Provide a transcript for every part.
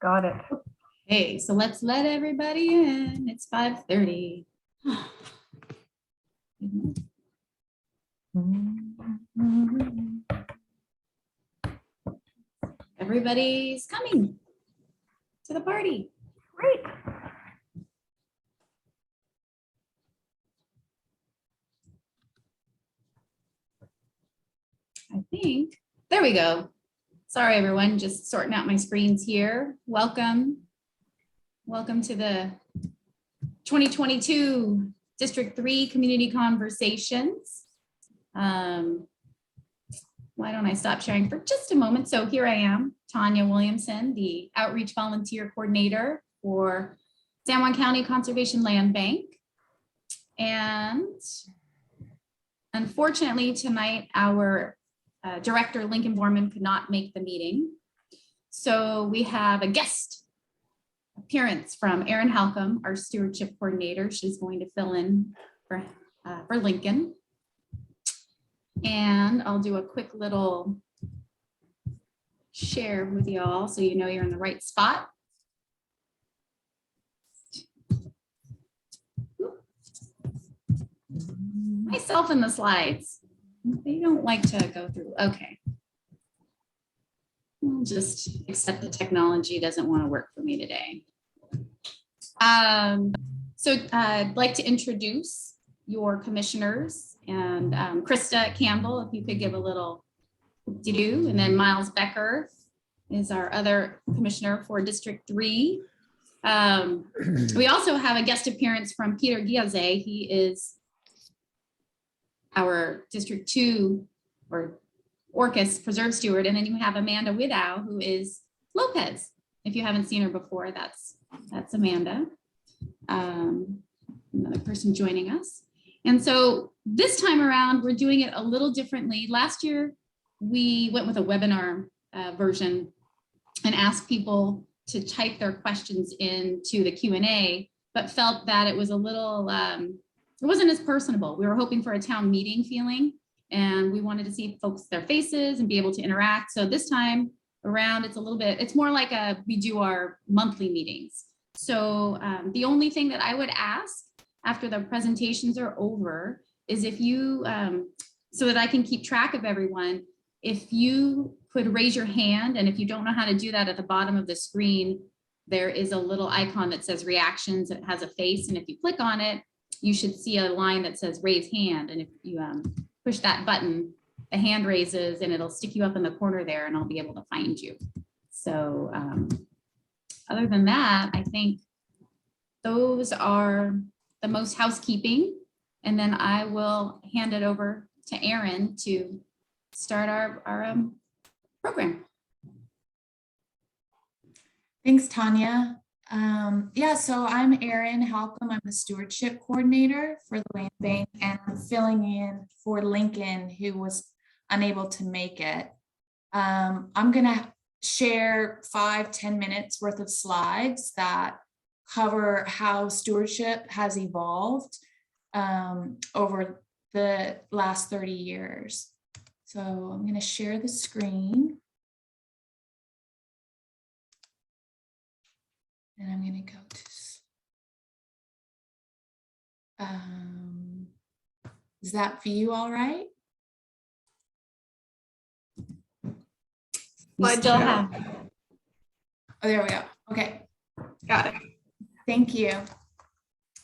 Got it. Hey, so let's let everybody in. It's 5:30. Everybody's coming to the party. Great. I think, there we go. Sorry, everyone, just sorting out my screens here. Welcome. Welcome to the 2022 District 3 Community Conversations. Why don't I stop sharing for just a moment? So here I am, Tanya Williamson, the Outreach Volunteer Coordinator for San Juan County Conservation Land Bank. And unfortunately tonight, our Director Lincoln Borman could not make the meeting. So we have a guest appearance from Erin Halcomb, our Stewardship Coordinator. She's going to fill in for Lincoln. And I'll do a quick little share with y'all so you know you're in the right spot. Myself in the slides. They don't like to go through. Okay. We'll just accept the technology doesn't want to work for me today. So I'd like to introduce your commissioners and Krista Campbell, if you could give a little do, and then Miles Becker is our other commissioner for District 3. We also have a guest appearance from Peter Giaze. He is our District 2 or Orcas Preserve Steward. And then you have Amanda Widow, who is Lopez. If you haven't seen her before, that's Amanda, another person joining us. And so this time around, we're doing it a little differently. Last year, we went with a webinar version and asked people to type their questions into the Q&A, but felt that it was a little, it wasn't as personable. We were hoping for a town meeting feeling, and we wanted to see folks, their faces and be able to interact. So this time around, it's a little bit, it's more like we do our monthly meetings. So the only thing that I would ask after the presentations are over is if you, so that I can keep track of everyone, if you could raise your hand, and if you don't know how to do that, at the bottom of the screen, there is a little icon that says reactions. It has a face, and if you click on it, you should see a line that says raise hand. And if you push that button, the hand raises and it'll stick you up in the corner there, and I'll be able to find you. So other than that, I think those are the most housekeeping. And then I will hand it over to Erin to start our program. Thanks, Tanya. Yeah, so I'm Erin Halcomb. I'm the Stewardship Coordinator for the Land Bank, and I'm filling in for Lincoln, who was unable to make it. I'm gonna share 5-10 minutes worth of slides that cover how stewardship has evolved over the last 30 years. So I'm gonna share the screen. And I'm going to go to, is that view all right? I still have. Oh, there we go. Okay. Got it. Thank you.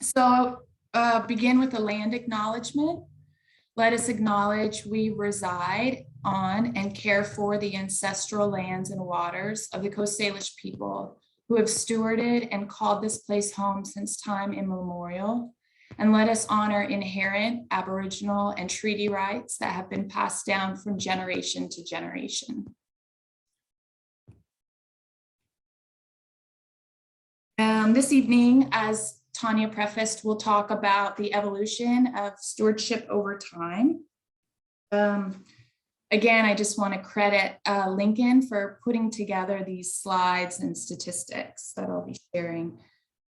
So begin with the land acknowledgement. Let us acknowledge we reside on and care for the ancestral lands and waters of the Coast Salish people, who have stewarded and called this place home since time immemorial. And let us honor inherent Aboriginal and treaty rights that have been passed down from generation to generation. This evening, as Tanya prefaced, we'll talk about the evolution of stewardship over time. Again, I just want to credit Lincoln for putting together these slides and statistics that I'll be sharing.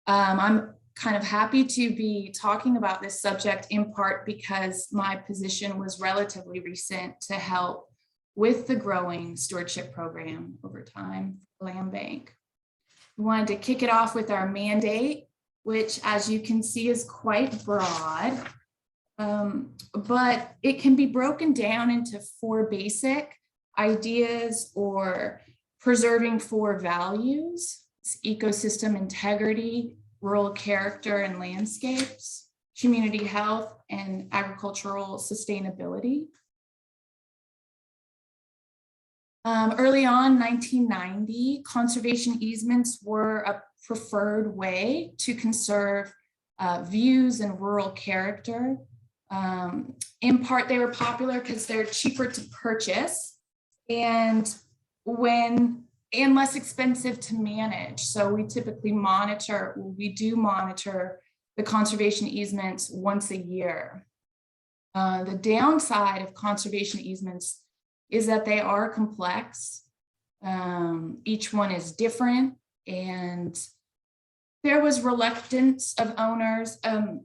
I'm kind of happy to be talking about this subject, in part because my position was relatively recent to help with the growing stewardship program over time, Land Bank. We wanted to kick it off with our mandate, which, as you can see, is quite broad. But it can be broken down into 4 basic ideas or preserving 4 values: it's ecosystem integrity, rural character and landscapes, community health, and agricultural sustainability. Early on, 1990, conservation easements were a preferred way to conserve views and rural character. In part, they were popular because they're cheaper to purchase and less expensive to manage. So we typically do monitor the conservation easements once a year. The downside of conservation easements is that they are complex. Each one is different, and there was reluctance of owners.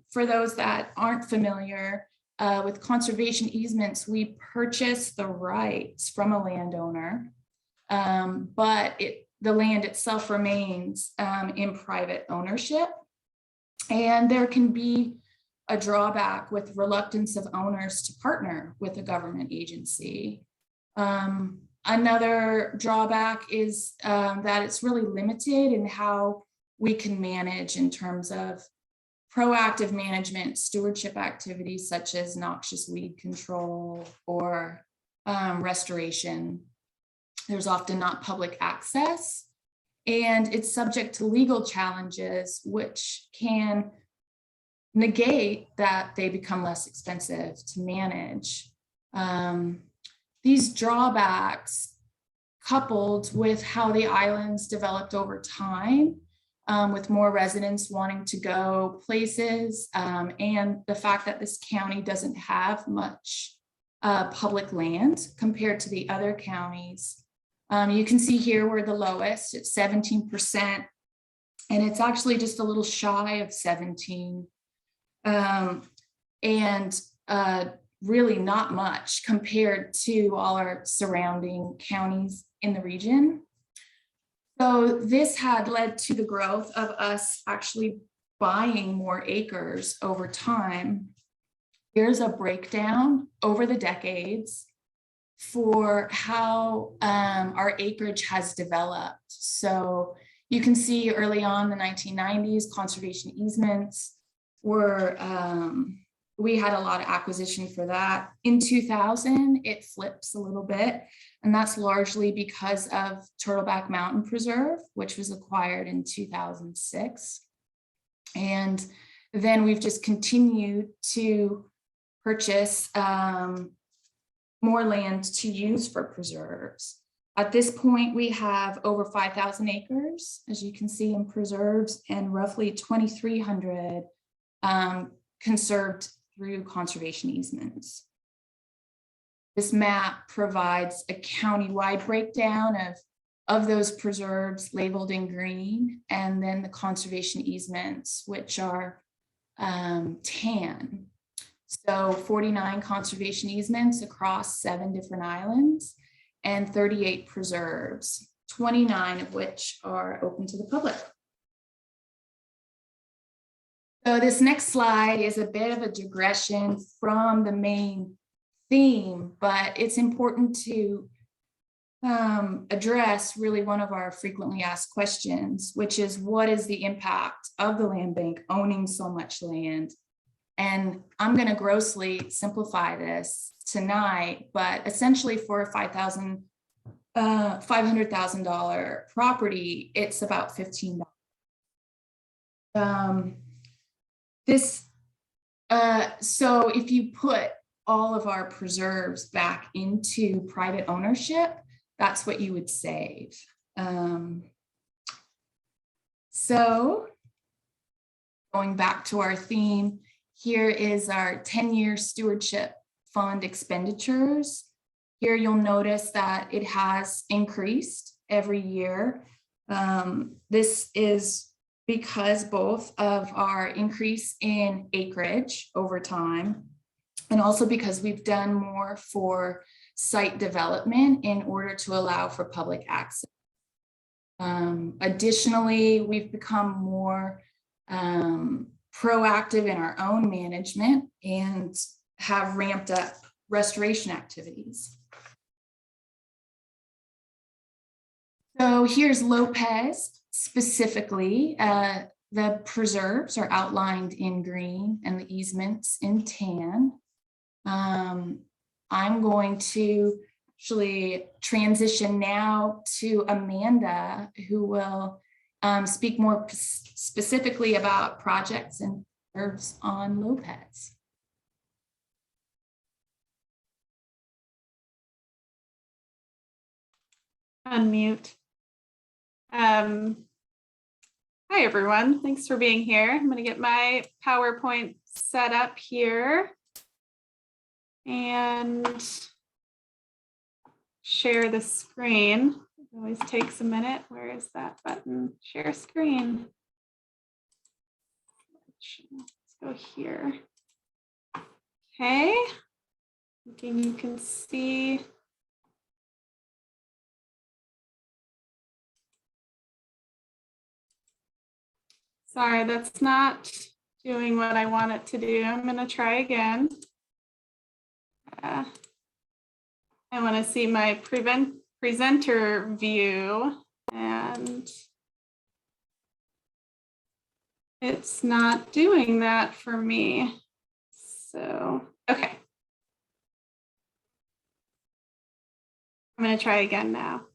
For those that aren't familiar with conservation easements, we purchase the rights from a landowner, but the land itself remains in private ownership. And there can be a drawback with reluctance of owners to partner with a government agency. Another drawback is that it's really limited in how we can manage in terms of proactive management, stewardship activities such as noxious weed control or restoration. There's often not public access, and it's subject to legal challenges, which can negate that they become less expensive to manage. These drawbacks, coupled with how the islands developed over time, with more residents wanting to go places, and the fact that this county doesn't have much public land compared to the other counties. You can see here we're the lowest at 17%, and it's actually just a little shy of 17. Really not much compared to all our surrounding counties in the region. So this had led to the growth of us actually buying more acres over time. Here's a breakdown over the decades for how our acreage has developed. So you can see early on in the 1990s, conservation easements were, we had a lot of acquisition for that. In 2000, it flips a little bit, and that's largely because of Turtleback Mountain Preserve, which was acquired in 2006. And then we've just continued to purchase more land to use for preserves. At this point, we have over 5,000 acres, as you can see, in preserves, and roughly 2,300 conserved through conservation easements. This map provides a county-wide breakdown of those preserves labeled in green, and then the conservation easements, which are tan. So 49 conservation easements across 7 different islands and 38 preserves, 29 of which are open to the public. So this next slide is a bit of a digression from the main theme, but it's important to address really one of our frequently asked questions, which is, what is the impact of the land bank owning so much land? And I'm going to grossly simplify this tonight, but essentially for a $500,000 property, it's about $15. So if you put all of our preserves back into private ownership, that's what you would save. So going back to our theme, here is our 10-year stewardship fund expenditures. Here you'll notice that it has increased every year. This is because both of our increase in acreage over time, and also because we've done more for site development in order to allow for public access. Additionally, we've become more proactive in our own management and have ramped up restoration activities. So here's Lopez specifically. The preserves are outlined in green and the easements in tan. I'm going to actually transition now to Amanda, who will speak more specifically about projects and preserves on Lopez. Unmute. Hi, everyone. Thanks for being here. I'm going to get my PowerPoint set up here and share the screen. It always takes a minute. Where is that button? Share screen. Let's go here. Okay. Thinking you can see. Sorry, that's not doing what I want it to do. I'm going to try again. I want to see my presenter view, and it's not doing that for me. So, okay. I'm going to try again now.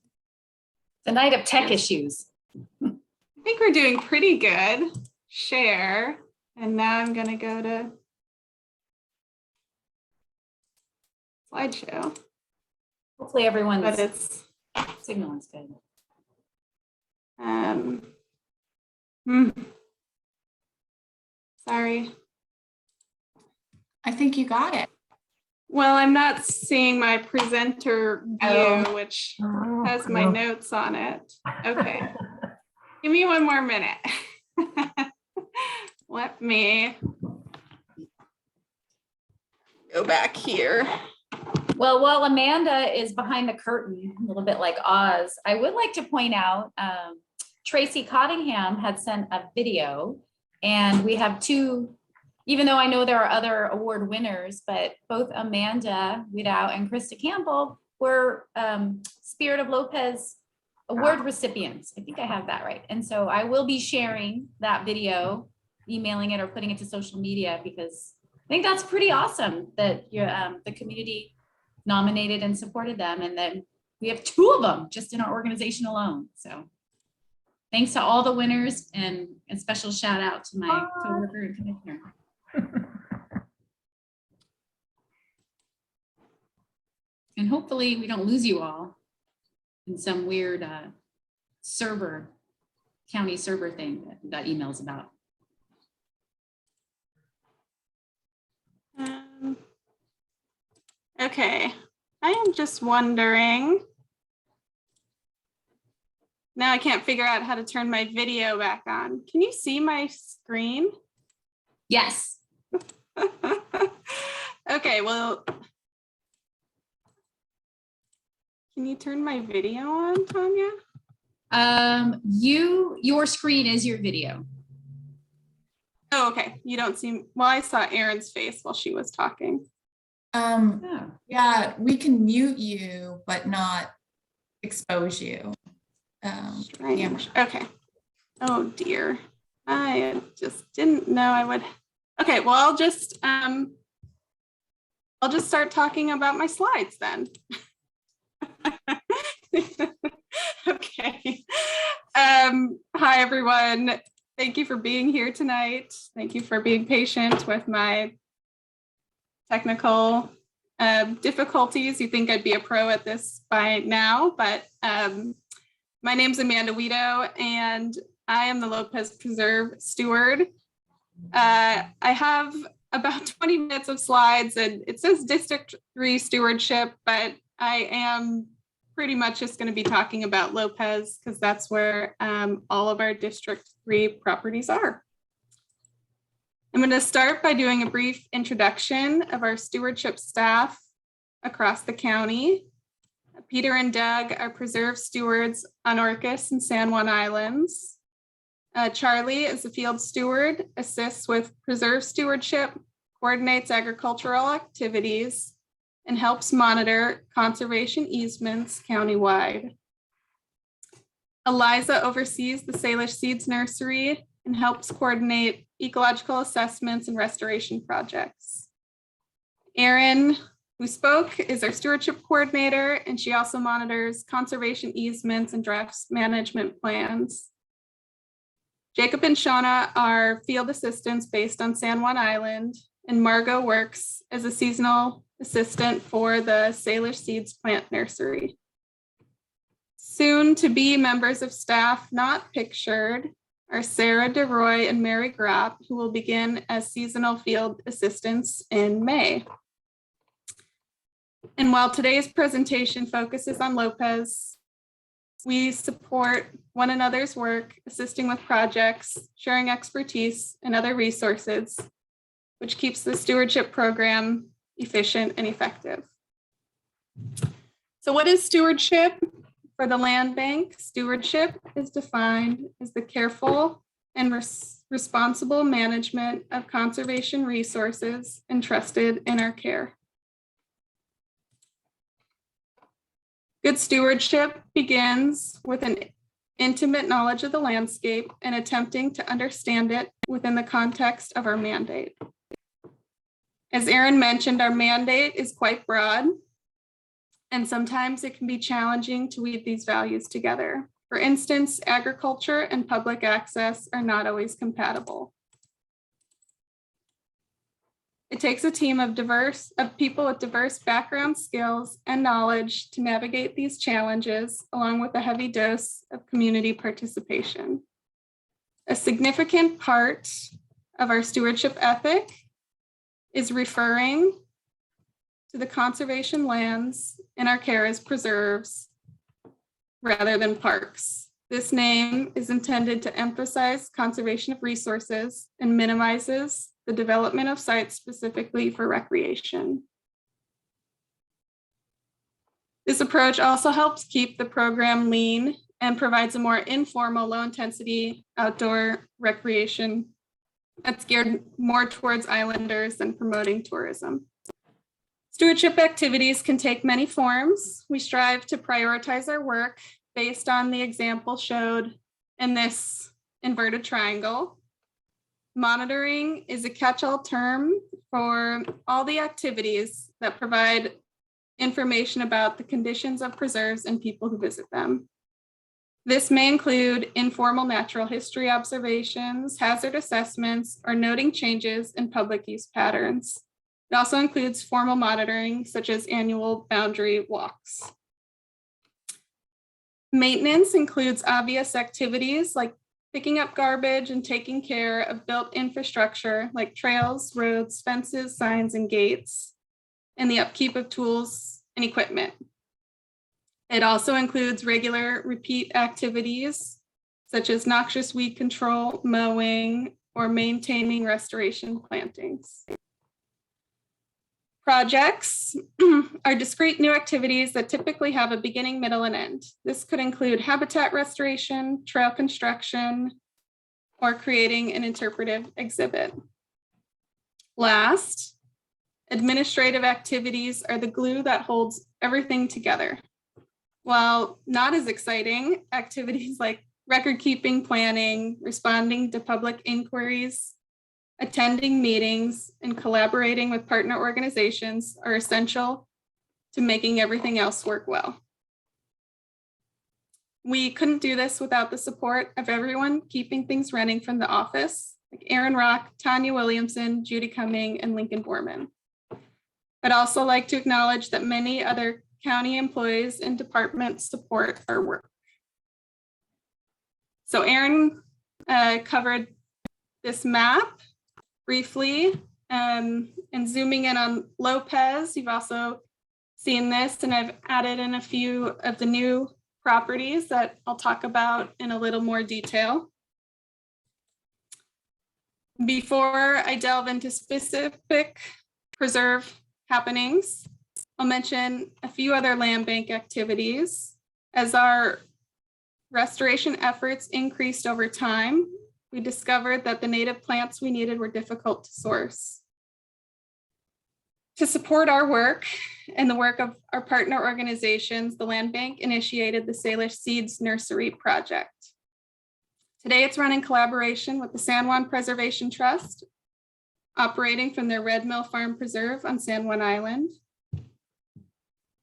The night of tech issues. I think we're doing pretty good. Share. And now I'm going to go to slideshow. Hopefully everyone's But it's signal is good. Sorry. I think you got it. Well, I'm not seeing my presenter view, which has my notes on it. Okay. Give me one more minute. Let me go back here. Well, while Amanda is behind the curtain, a little bit like Oz, I would like to point out Tracy Cottingham had sent a video, and we have two, even though I know there are other award winners, but both Amanda Widow and Krista Campbell were Spirit of Lopez award recipients. I think I have that right. And so I will be sharing that video, emailing it or putting it to social media, because I think that's pretty awesome that the community nominated and supported them. And then we have two of them just in our organization alone. So thanks to all the winners, and a special shout out to my coworker and commissioner. And hopefully we don't lose you all in some weird county server thing that we got emails about. Okay, I am just wondering. Now I can't figure out how to turn my video back on. Can you see my screen? Yes. Okay, well, can you turn my video on, Tanya? Your screen is your video. Oh, okay. You don't see, well, I saw Erin's face while she was talking. Yeah, we can mute you, but not expose you. Strange. Okay. Oh dear. I just didn't know I would. Okay, well, I'll just start talking about my slides then. Okay. Hi, everyone. Thank you for being here tonight. Thank you for being patient with my technical difficulties. You think I'd be a pro at this by now, but my name's Amanda Widow, and I am the Lopez Preserve steward. I have about 20 minutes of slides, and it says District 3 stewardship, but I am pretty much just going to be talking about Lopez because that's where all of our District 3 properties are. I'm going to start by doing a brief introduction of our stewardship staff across the county. Peter and Doug are preserve stewards on Orcas and San Juan Islands. Charlie is a field steward, assists with preserve stewardship, coordinates agricultural activities, and helps monitor conservation easements countywide. Eliza oversees the Salish Seeds Nursery and helps coordinate ecological assessments and restoration projects. Erin, who spoke, is our stewardship coordinator, and she also monitors conservation easements and drafts management plans. Jacob and Shauna are field assistants based on San Juan Island, and Margot works as a seasonal assistant for the Salish Seeds Plant Nursery. Soon to be members of staff not pictured are Sarah DeRoy and Mary Grapp, who will begin as seasonal field assistants in May. And while today's presentation focuses on Lopez, we support one another's work, assisting with projects, sharing expertise and other resources, which keeps the stewardship program efficient and effective. So what is stewardship? For the land bank, stewardship is defined as the careful and responsible management of conservation resources entrusted in our care. Good stewardship begins with an intimate knowledge of the landscape and attempting to understand it within the context of our mandate. As Erin mentioned, our mandate is quite broad, and sometimes it can be challenging to weave these values together. For instance, agriculture and public access are not always compatible. It takes a team of people with diverse background, skills, and knowledge to navigate these challenges, along with a heavy dose of community participation. A significant part of our stewardship ethic is referring to the conservation lands in our care as preserves rather than parks. This name is intended to emphasize conservation of resources and minimizes the development of sites specifically for recreation. This approach also helps keep the program lean and provides a more informal, low-intensity outdoor recreation that's geared more towards islanders than promoting tourism. Stewardship activities can take many forms. We strive to prioritize our work based on the example showed in this inverted triangle. Monitoring is a catch-all term for all the activities that provide information about the conditions of preserves and people who visit them. This may include informal natural history observations, hazard assessments, or noting changes in public use patterns. It also includes formal monitoring, such as annual boundary walks. Maintenance includes obvious activities like picking up garbage and taking care of built infrastructure like trails, roads, fences, signs, and gates, and the upkeep of tools and equipment. It also includes regular repeat activities such as noxious weed control, mowing, or maintaining restoration plantings. Projects are discrete new activities that typically have a beginning, middle, and end. This could include habitat restoration, trail construction, or creating an interpretive exhibit. Last, administrative activities are the glue that holds everything together. While not as exciting, activities like record keeping, planning, responding to public inquiries, attending meetings, and collaborating with partner organizations are essential to making everything else work well. We couldn't do this without the support of everyone keeping things running from the office, like Aaron Rock, Tanya Williamson, Judy Cumming, and Lincoln Borman. I'd also like to acknowledge that many other county employees and departments support our work. So Aaron covered this map briefly, and zooming in on Lopez, you've also seen this, and I've added in a few of the new properties that I'll talk about in a little more detail. Before I delve into specific preserve happenings, I'll mention a few other land bank activities. As our restoration efforts increased over time, we discovered that the native plants we needed were difficult to source. To support our work and the work of our partner organizations, the Land Bank initiated the Salish Seeds Nursery project. Today, it's run in collaboration with the San Juan Preservation Trust, operating from their Red Mill Farm Preserve on San Juan Island.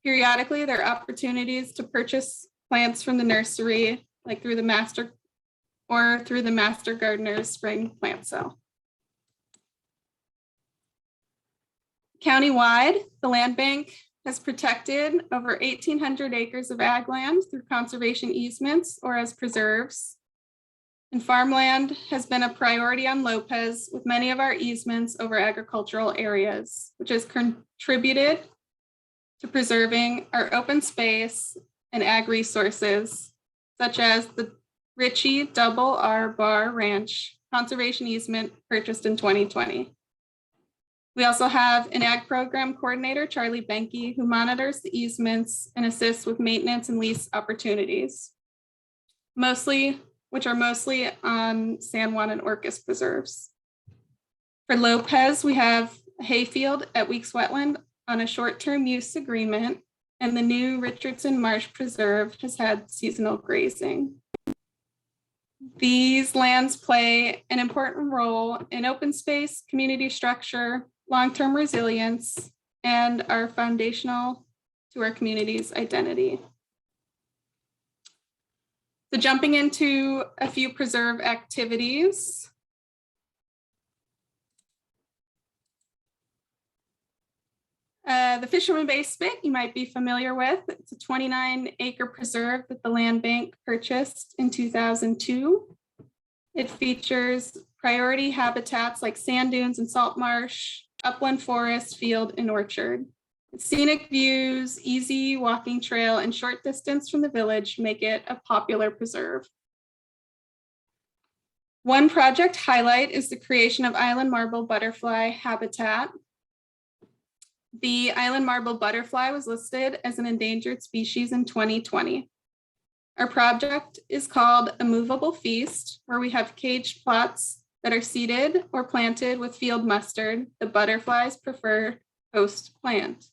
Periodically, there are opportunities to purchase plants from the nursery, like through the Master Gardener's Spring Plant Sale. Countywide, the land bank has protected over 1,800 acres of ag land through conservation easements or as preserves. And farmland has been a priority on Lopez with many of our easements over agricultural areas, which has contributed to preserving our open space and ag resources, such as the Ritchie Double R Bar Ranch conservation easement purchased in 2020. We also have an ag program coordinator, Charlie Benke, who monitors the easements and assists with maintenance and lease opportunities, which are mostly on San Juan and Orcas preserves. For Lopez, we have a hayfield at Weeks Wetland on a short-term use agreement, and the new Richardson Marsh Preserve has had seasonal grazing. These lands play an important role in open space, community structure, long-term resilience, and are foundational to our community's identity. So jumping into a few preserve activities. The Fisherman Bay Spit you might be familiar with. It's a 29-acre preserve that the land bank purchased in 2002. It features priority habitats like sand dunes and salt marsh, upland forest, field, and orchard. Scenic views, easy walking trail, and short distance from the village make it a popular preserve. One project highlight is the creation of island marble butterfly habitat. The island marble butterfly was listed as an endangered species in 2020. Our project is called A Movable Feast, where we have caged plots that are seeded or planted with field mustard, the butterfly's preferred host plant.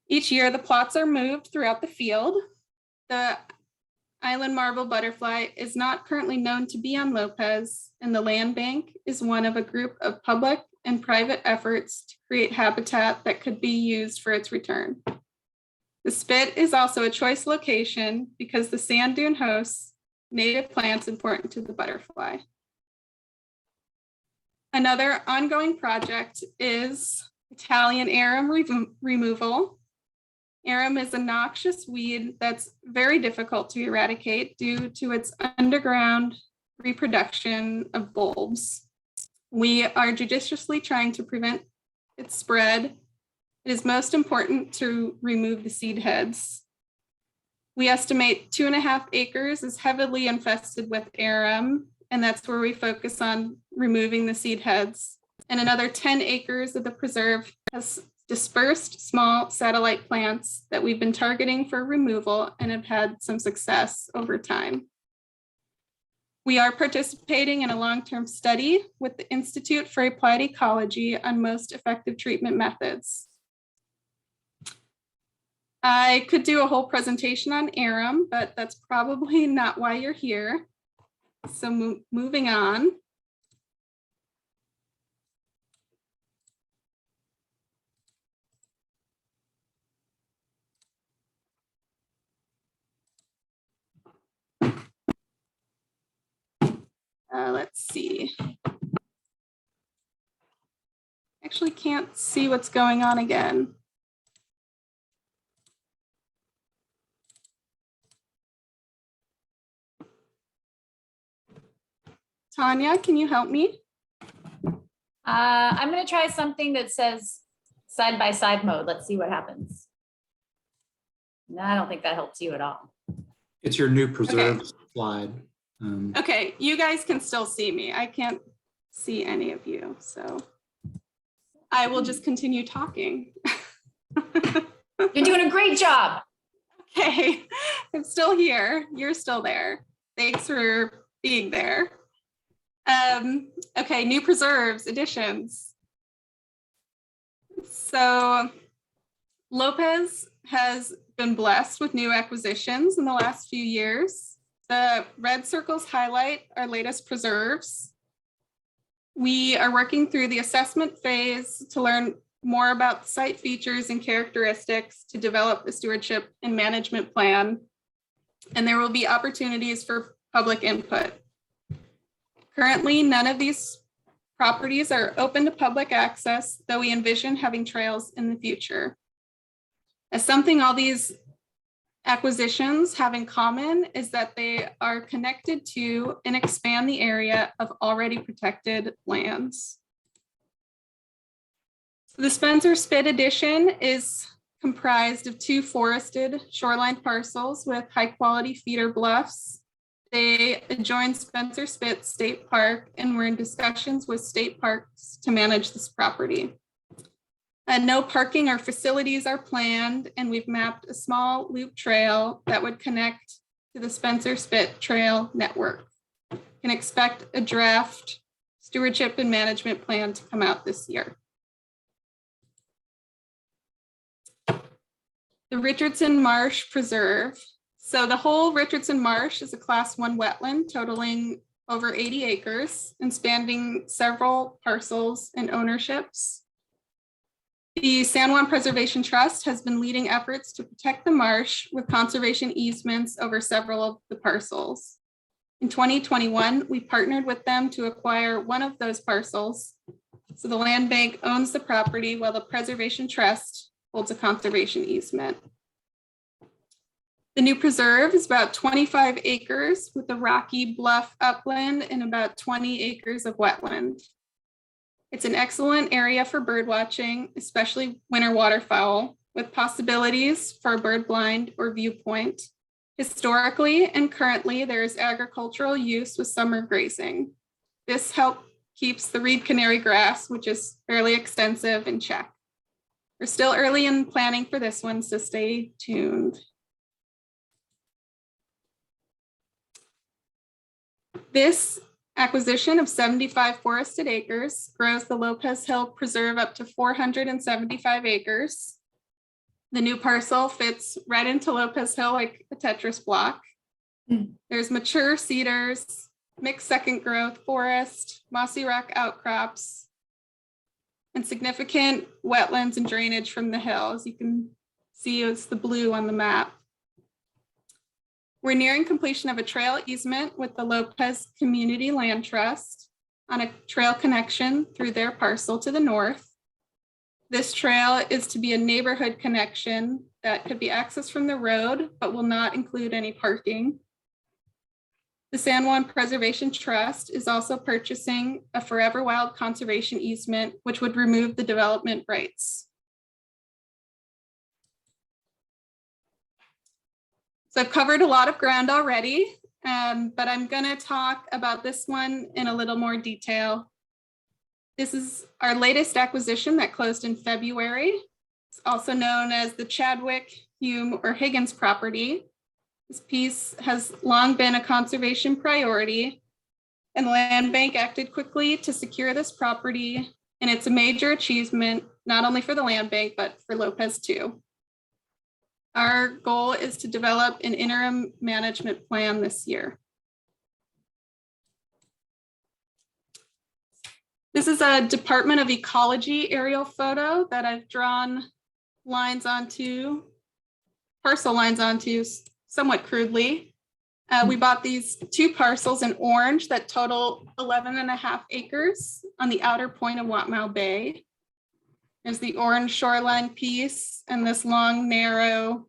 Each year, the plots are moved throughout the field. The island marble butterfly is not currently known to be on Lopez, and the land bank is one of a group of public and private efforts to create habitat that could be used for its return. The spit is also a choice location because the sand dune hosts native plants important to the butterfly. Another ongoing project is Italian arum removal. Arum is a noxious weed that's very difficult to eradicate due to its underground reproduction of bulbs. We are judiciously trying to prevent its spread. It is most important to remove the seed heads. We estimate 2.5 acres is heavily infested with arum, and that's where we focus on removing the seed heads. And another 10 acres of the preserve has dispersed small satellite plants that we've been targeting for removal and have had some success over time. We are participating in a long-term study with the Institute for Applied Ecology on most effective treatment methods. I could do a whole presentation on arum, but that's probably not why you're here. So moving on. Let's see. Actually can't see what's going on again. Tanya, can you help me? I'm going to try something that says side-by-side mode. Let's see what happens. No, I don't think that helps you at all. It's your new preserved slide. Okay, you guys can still see me. I can't see any of you, so I will just continue talking. You're doing a great job. Okay, I'm still here. You're still there. Thanks for being there. Okay, new preserves, additions. So Lopez has been blessed with new acquisitions in the last few years. The red circles highlight our latest preserves. We are working through the assessment phase to learn more about the site features and characteristics to develop the stewardship and management plan. And there will be opportunities for public input. Currently, none of these properties are open to public access, though we envision having trails in the future. As something all these acquisitions have in common is that they are connected to and expand the area of already protected lands. So the Spencer Spit Edition is comprised of 2 forested shoreline parcels with high-quality feeder bluffs. They adjoin Spencer Spit State Park, and we're in discussions with state parks to manage this property. No parking or facilities are planned, and we've mapped a small loop trail that would connect to the Spencer Spit Trail network. You can expect a draft stewardship and management plan to come out this year. The Richardson Marsh Preserve. So the whole Richardson Marsh is a Class 1 wetland totaling over 80 acres and spanning several parcels and ownerships. The San Juan Preservation Trust has been leading efforts to protect the marsh with conservation easements over several of the parcels. In 2021, we partnered with them to acquire one of those parcels. So the land bank owns the property while the Preservation Trust holds a conservation easement. The new preserve is about 25 acres with a rocky bluff upland and about 20 acres of wetland. It's an excellent area for bird watching, especially winter waterfowl, with possibilities for bird blind or viewpoint. Historically and currently, there is agricultural use with summer grazing. This help keeps the reed canary grass, which is fairly extensive, in check. We're still early in planning for this one, so stay tuned. This acquisition of 75 forested acres grows the Lopez Hill Preserve up to 475 acres. The new parcel fits right into Lopez Hill like a Tetris block. There's mature cedars, mixed second growth forest, mossy rock outcrops, and significant wetlands and drainage from the hill. As you can see, it's the blue on the map. We're nearing completion of a trail easement with the Lopez Community Land Trust on a trail connection through their parcel to the north. This trail is to be a neighborhood connection that could be accessed from the road, but will not include any parking. The San Juan Preservation Trust is also purchasing a Forever Wild conservation easement, which would remove the development rights. So I've covered a lot of ground already, but I'm going to talk about this one in a little more detail. This is our latest acquisition that closed in February. It's also known as the Chadwick, Hume, or Higgins property. This piece has long been a conservation priority, and the land bank acted quickly to secure this property, and it's a major achievement, not only for the land bank, but for Lopez too. Our goal is to develop an interim management plan this year. This is a Department of Ecology aerial photo that I've drawn lines onto, parcel lines onto somewhat crudely. We bought these 2 parcels in orange that total 11.5 acres on the outer point of Watmow Bay. There's the orange shoreline piece and this long, narrow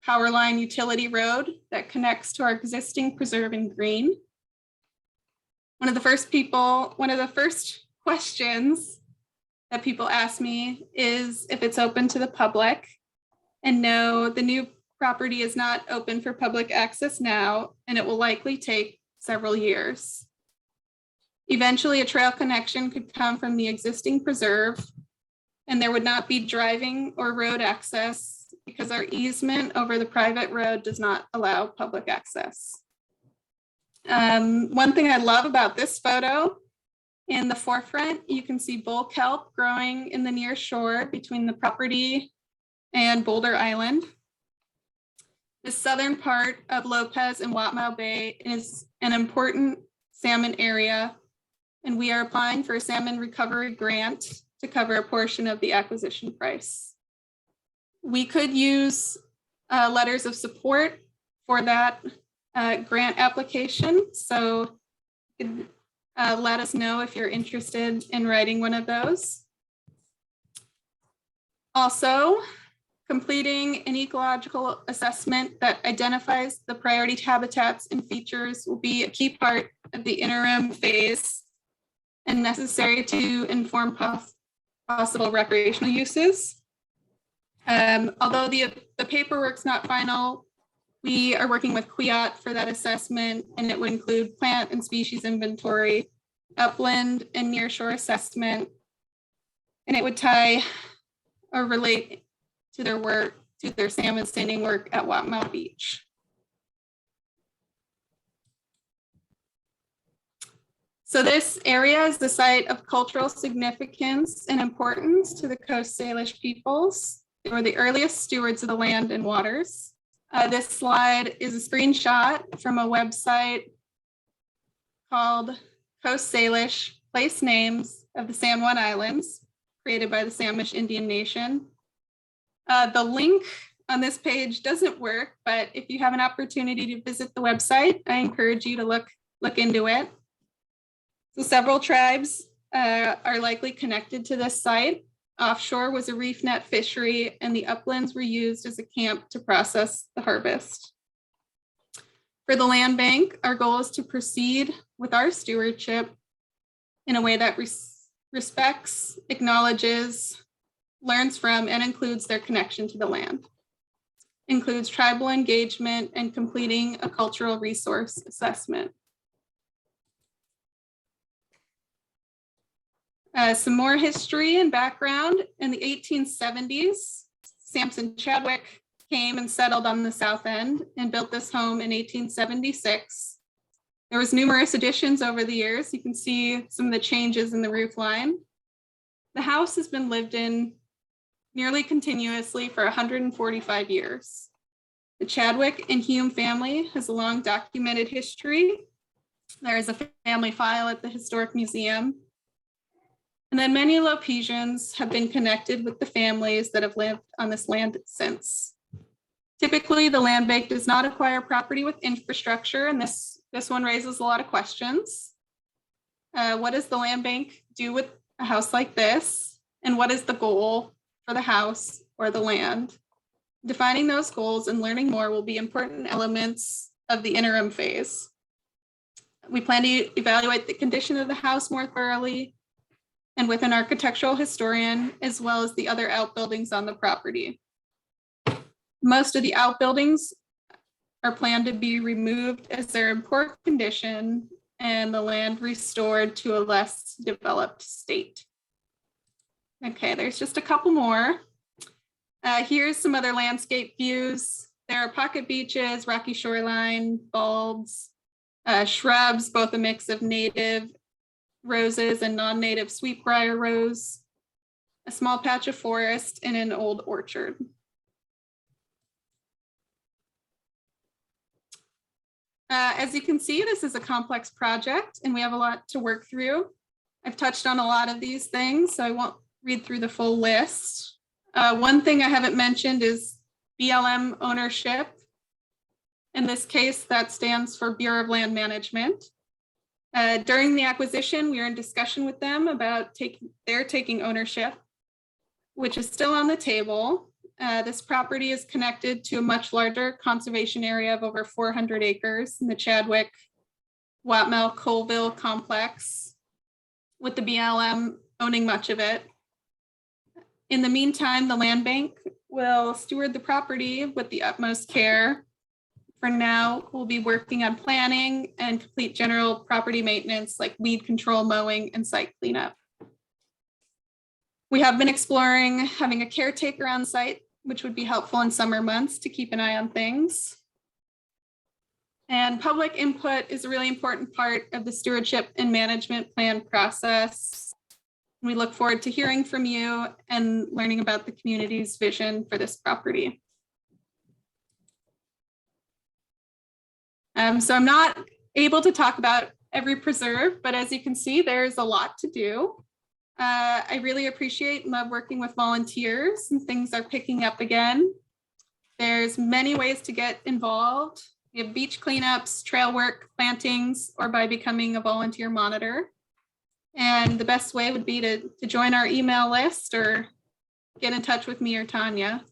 power line utility road that connects to our existing preserve in green. One of the first questions that people ask me is if it's open to the public. And no, the new property is not open for public access now, and it will likely take several years. Eventually, a trail connection could come from the existing preserve, and there would not be driving or road access because our easement over the private road does not allow public access. One thing I love about this photo, in the forefront, you can see bull kelp growing in the near shore between the property and Boulder Island. The southern part of Lopez and Watmau Bay is an important salmon area, and we are applying for a salmon recovery grant to cover a portion of the acquisition price. We could use letters of support for that grant application, so let us know if you're interested in writing one of those. Also, completing an ecological assessment that identifies the priority habitats and features will be a key part of the interim phase and necessary to inform possible recreational uses. Although the paperwork's not final, we are working with Quiot for that assessment, and it would include plant and species inventory, upland and nearshore assessment, and it would tie or relate to their work, to their salmon standing work at Watmau Beach. So this area is the site of cultural significance and importance to the Coast Salish peoples. They were the earliest stewards of the land and waters. This slide is a screenshot from a website called Coast Salish Place Names of the San Juan Islands, created by the Samish Indian Nation. The link on this page doesn't work, but if you have an opportunity to visit the website, I encourage you to look into it. So several tribes are likely connected to this site. Offshore was a reef net fishery, and the uplands were used as a camp to process the harvest. For the land bank, our goal is to proceed with our stewardship in a way that respects, acknowledges, learns from, and includes their connection to the land. Includes tribal engagement and completing a cultural resource assessment. Some more history and background. In the 1870s, Samson Chadwick came and settled on the south end and built this home in 1876. There was numerous additions over the years. You can see some of the changes in the roof line. The house has been lived in nearly continuously for 145 years. The Chadwick and Hume family has a long documented history. There is a family file at the Historic Museum. And then many Lopesians have been connected with the families that have lived on this land since. Typically, the land bank does not acquire property with infrastructure, and this one raises a lot of questions. What does the land bank do with a house like this? And what is the goal for the house or the land? Defining those goals and learning more will be important elements of the interim phase. We plan to evaluate the condition of the house more thoroughly and with an architectural historian, as well as the other outbuildings on the property. Most of the outbuildings are planned to be removed as they're in poor condition and the land restored to a less developed state. Okay, there's just a couple more. Here's some other landscape views. There are pocket beaches, rocky shoreline, bulbs, shrubs, both a mix of native roses and non-native sweetbriar rose, a small patch of forest, and an old orchard. As you can see, this is a complex project and we have a lot to work through. I've touched on a lot of these things, so I won't read through the full list. One thing I haven't mentioned is BLM ownership. In this case, that stands for Bureau of Land Management. During the acquisition, we were in discussion with them about taking ownership, which is still on the table. This property is connected to a much larger conservation area of over 400 acres in the Chadwick, Watmau, Colville complex, with the BLM owning much of it. In the meantime, the land bank will steward the property with the utmost care. For now, we'll be working on planning and complete general property maintenance like weed control, mowing, and site cleanup. We have been exploring having a caretaker on site, which would be helpful in summer months to keep an eye on things. And public input is a really important part of the stewardship and management plan process. We look forward to hearing from you and learning about the community's vision for this property. So I'm not able to talk about every preserve, but as you can see, there's a lot to do. I really appreciate and love working with volunteers, and things are picking up again. There's many ways to get involved. We have beach cleanups, trail work, plantings, or by becoming a volunteer monitor. And the best way would be to join our email list or get in touch with me or Tanya.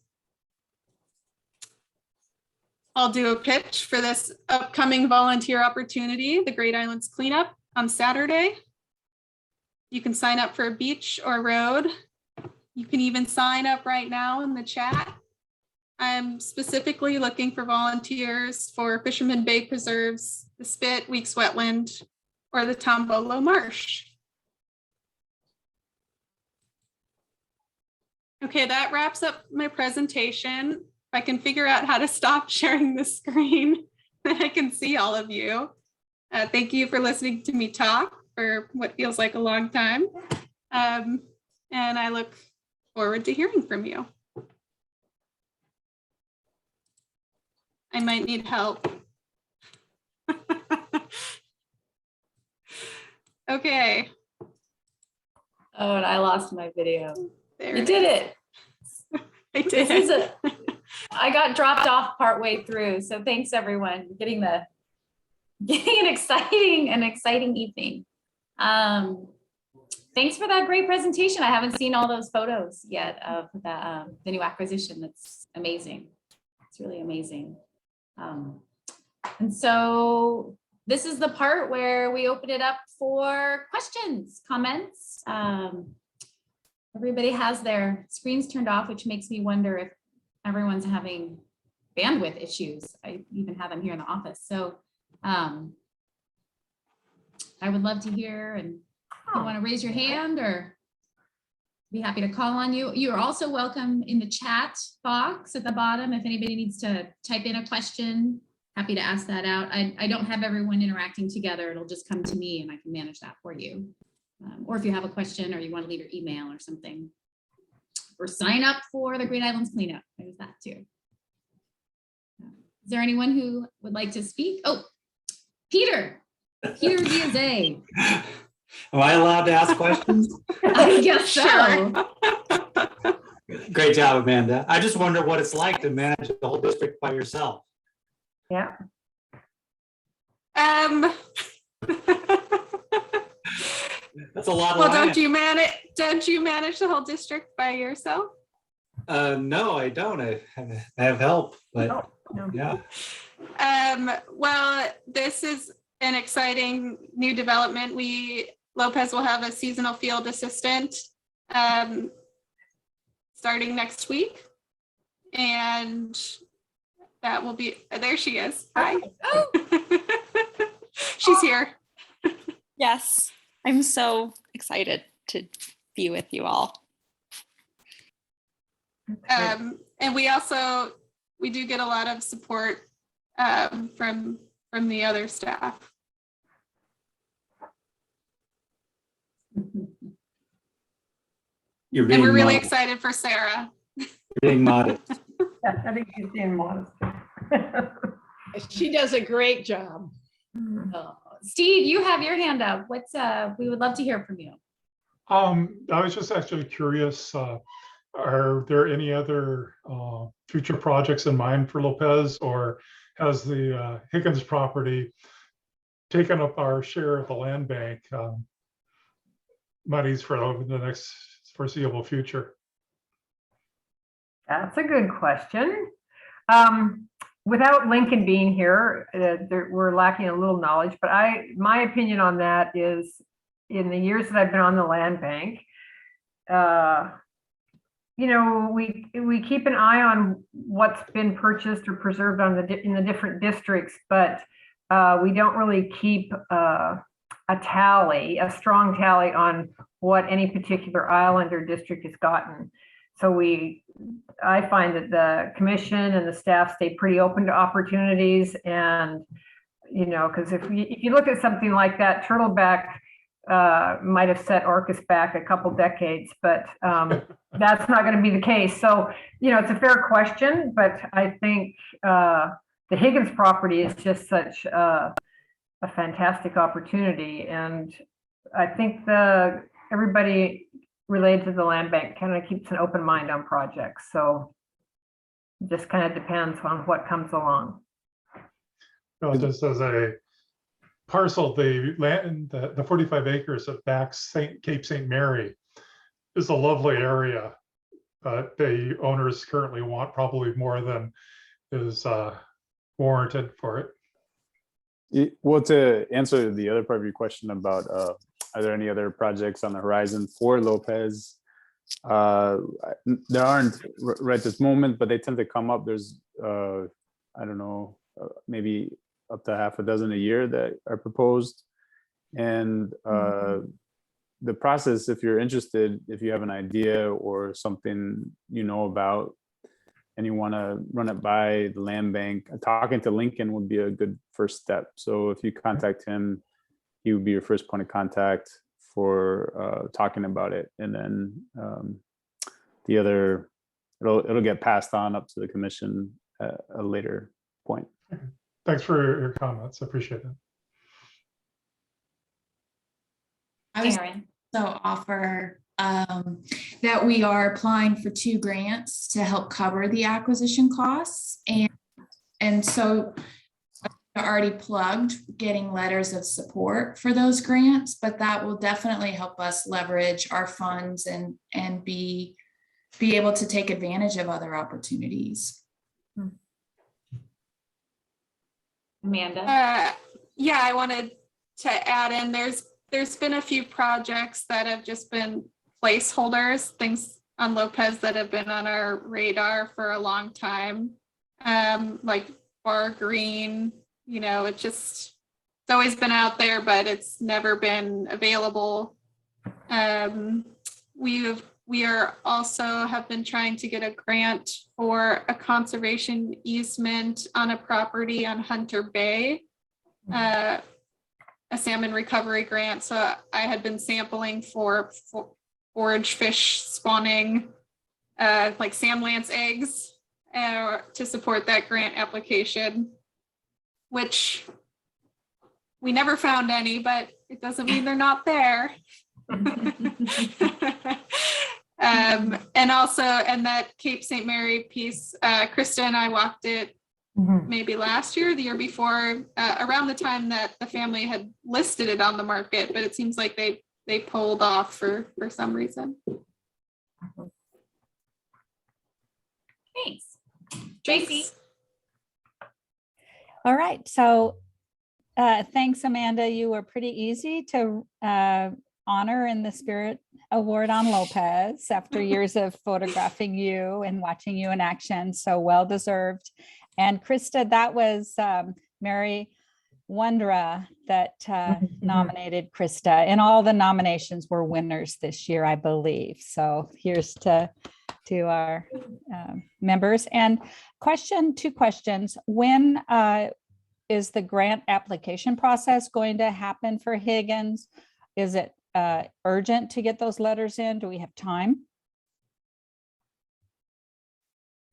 I'll do a pitch for this upcoming volunteer opportunity, the Great Islands Cleanup on Saturday. You can sign up for a beach or road. You can even sign up right now in the chat. I'm specifically looking for volunteers for Fisherman Bay Preserves, the Spit, Weeks Wetland, or the Tombolo Marsh. Okay, that wraps up my presentation. If I can figure out how to stop sharing the screen, then I can see all of you. Thank you for listening to me talk for what feels like a long time. And I look forward to hearing from you. I might need help. Okay. Oh, and I lost my video. There You it did is. it. I did. This is I got dropped off partway through. So thanks everyone for getting an exciting evening. Thanks for that great presentation. I haven't seen all those photos yet of the new acquisition. That's amazing. It's really amazing. And so this is the part where we open it up for questions, comments. Everybody has their screens turned off, which makes me wonder if everyone's having bandwidth issues. I even have them here in the office. So I would love to hear, and if you want to raise your hand or be happy to call on you. You are also welcome in the chat box at the bottom. If anybody needs to type in a question, happy to ask that out. I don't have everyone interacting together. It'll just come to me and I can manage that for you. Or if you have a question or you want to leave your email or something, or sign up for the Great Islands Cleanup. There's that too. Is there anyone who would like to speak? Oh, Peter Diaz. Am I allowed to ask questions? I guess so. Sure. Great job, Amanda. I just wonder what it's like to manage the whole district by yourself. Yeah. That's a lot of Well, land. don't you manage the whole district by yourself? No, I don't. I have help, but No. yeah. Well, this is an exciting new development. Lopez will have a seasonal field assistant starting next week. And that will be, there she is. Hi. Oh. She's here. Yes, I'm so excited to be with you all. And we do get a lot of support from the other staff. You're And being we're really modest. excited for Sarah. You're being modest. Yeah, I think she's being modest. She does a great job. Oh, Steve, you have your hand up. We would love to hear from you. I was just actually curious, are there any other future projects in mind for Lopez, or has the Higgins property taken up our share of the land bank monies for over the next foreseeable future? That's a good question. Without Lincoln being here, we're lacking a little knowledge, but my opinion on that is, in the years that I've been on the land bank, we keep an eye on what's been purchased or preserved in the different districts, but we don't really keep a strong tally on what any particular island or district has gotten. So I find that the commission and the staff stay pretty open to opportunities, and because if you look at something like that, Turtleback might have set Orcas back a couple decades, but that's not going to be the case. So, it's a fair question, but I think the Higgins property is just such a fantastic opportunity. And I think everybody related to the land bank kind of keeps an open mind on projects. So it just kind of depends on what comes along. Well, just as a parcel, the land, the 45 acres that backs Cape St. Mary is a lovely area, but the owners currently want probably more than is warranted for it. Well, to answer the other part of your question about are there any other projects on the horizon for Lopez? There aren't right this moment, but they tend to come up. There's I don't know, maybe up to half a dozen a year that are proposed. And the process, if you're interested, if you have an idea or something about, and you want to run it by the land bank, talking to Lincoln would be a good first step. So if you contact him, he would be your first point of contact for talking about it. And then the other, it'll get passed on up to the commission at a later point. Thanks for your comments. I appreciate it. I was Aaron. also offer that we are applying for 2 grants to help cover the acquisition costs. And so I already plugged getting letters of support for those grants, but that will definitely help us leverage our funds and be able to take advantage of other opportunities. Amanda. Yeah, I wanted to add in, there's been a few projects that have just been placeholders, things on Lopez that have been on our radar for a long time, like Bar Green. It's always been out there, but it's never been available. We are also have been trying to get a grant for a conservation easement on a property on Hunter Bay, a salmon recovery grant. So I had been sampling for forage fish spawning, like Sam Lance eggs, to support that grant application, which we never found any, but it doesn't mean they're not there. And that Cape St. Mary piece, Krista and I walked it maybe last year, the year before, around the time that the family had listed it on the market, but it seems like they pulled off for some reason. Thanks. Tracy. All right, so thanks, Amanda. You were pretty easy to honor in the Spirit Award on Lopez after years of photographing you and watching you in action. So well deserved. And Krista, that was Mary Wondra that nominated Krista, and all the nominations were winners this year, I believe. So here's to our members. And two questions. When is the grant application process going to happen for Higgins? Is it urgent to get those letters in? Do we have time?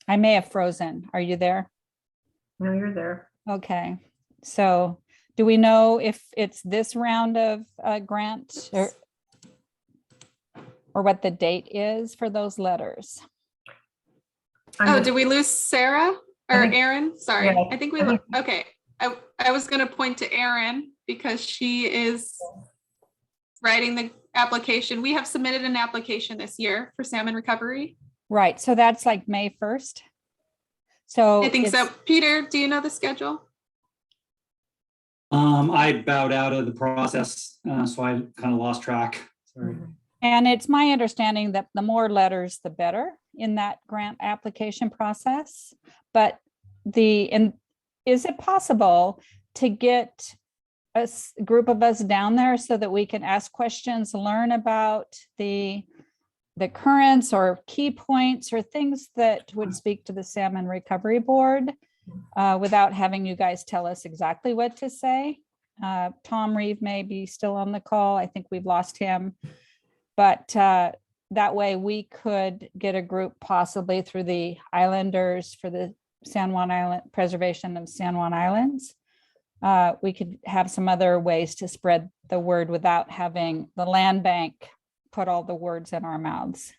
I may have frozen. Are you there? No, you're there. Okay. So do we know if it's this round of grant or what the date is for those letters? Oh, did we lose Sarah or Aaron? Sorry, yeah, I think we okay. I was going to point to Aaron because she is writing the application. We have submitted an application this year for salmon recovery. Right. So that's like May 1st. So I think so. Peter, do you know the schedule? I bowed out of the process, so I kind of lost track. Sorry. And it's my understanding that the more letters, the better in that grant application process. But is it possible to get group of us down there so that we can ask questions, learn about the currents or key points or things that would speak to the Salmon Recovery Board without having you guys tell us exactly what to say. Tom Reeve may be still on the call. I think we've lost him. But that way we could get a group possibly through the Islanders for the San Juan Island preservation of San Juan Islands. We could have some other ways to spread the word without having the land bank put all the words in our mouths.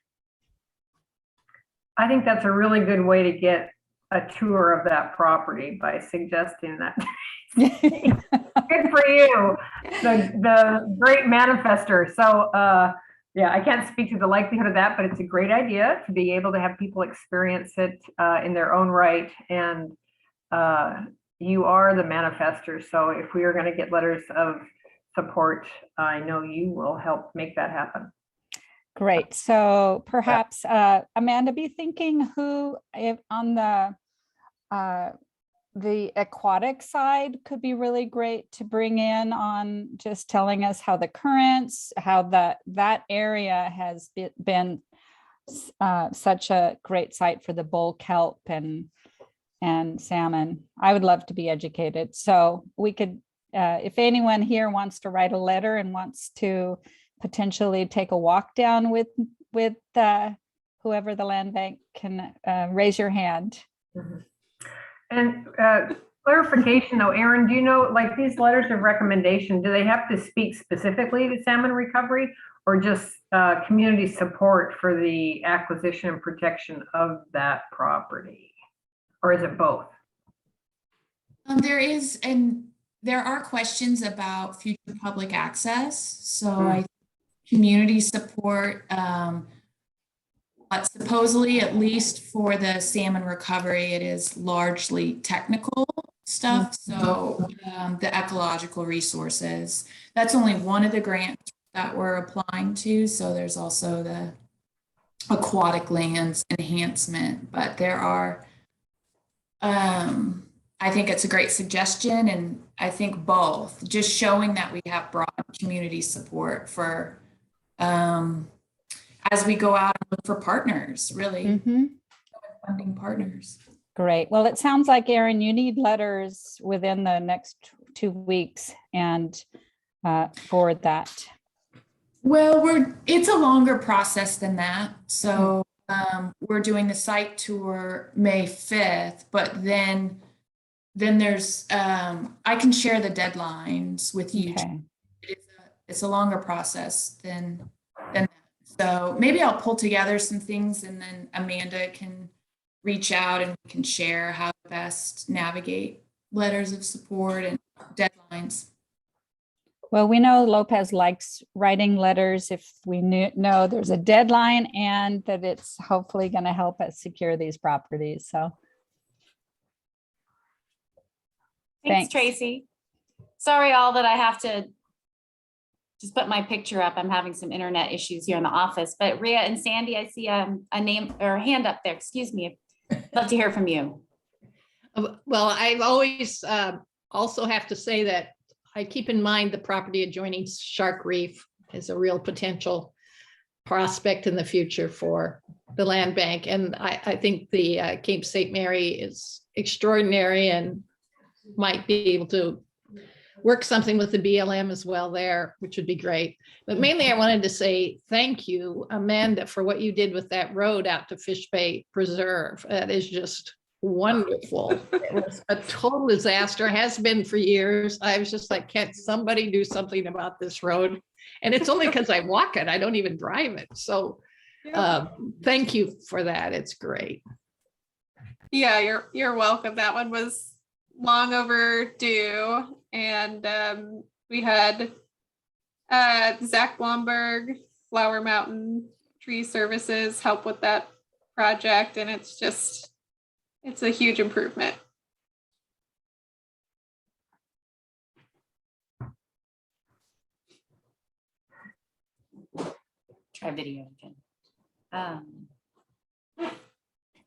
I think that's a really good way to get a tour of that property by suggesting that. Good for you, the great manifester. So yeah, I can't speak to the likelihood of that, but it's a great idea to be able to have people experience it in their own right. And you are the manifester. So if we are going to get letters of support, I know you will help make that happen. Great. So perhaps Amanda, be thinking who, if on the aquatic side could be really great to bring in on just telling us how the currents, how that area has been such a great site for the bull kelp and salmon. I would love to be educated. So we could, if anyone here wants to write a letter and wants to potentially take a walk down with whoever the land bank can raise your hand. Mm-hmm. And clarification though, Erin, do you know, like these letters of recommendation, do they have to speak specifically to salmon recovery or just community support for the acquisition and protection of that property? Or is it both? There are questions about future public access. So community support, but supposedly, at least for the salmon recovery, it is largely technical stuff. So the ecological resources, that's only one of the grants that we're applying to. So there's also the aquatic lands enhancement, but there are, I think it's a great suggestion. And I think both, just showing that we have broad community support for, as we go out and look for partners, really funding partners. Great. Well, it sounds like, Erin, you need letters within the next 2 weeks and for that. Well, it's a longer process than that. So we're doing the site tour May 5th, but then there's, I can share the deadlines with you. Okay. It's a longer process than that. So maybe I'll pull together some things and then Amanda can reach out and we can share how to best navigate letters of support and deadlines. Well, we know Lopez likes writing letters if we know there's a deadline and that it's hopefully going to help us secure these properties. So thanks, Tracy. Sorry, all that I have to just put my picture up. I'm having some internet issues here in the office, but Rhea and Sandy, I see a name or a hand up there. Excuse me. I'd love to hear from you. Well, I've always also have to say that I keep in mind the property adjoining Shark Reef is a real potential prospect in the future for the land bank. And I think the Cape St. Mary is extraordinary and might be able to work something with the BLM as well there, which would be great. But mainly I wanted to say thank you, Amanda, for what you did with that road out to Fish Bay Preserve. That is just wonderful. It was a total disaster, has been for years. I was just like, can't somebody do something about this road? And it's only because I walk it, I don't even drive it. So thank you for that. It's great. Yeah, you're welcome. That one was long overdue. And we had Zach Blomberg, Flower Mountain Tree Services help with that project. And it's a huge improvement. Try video again.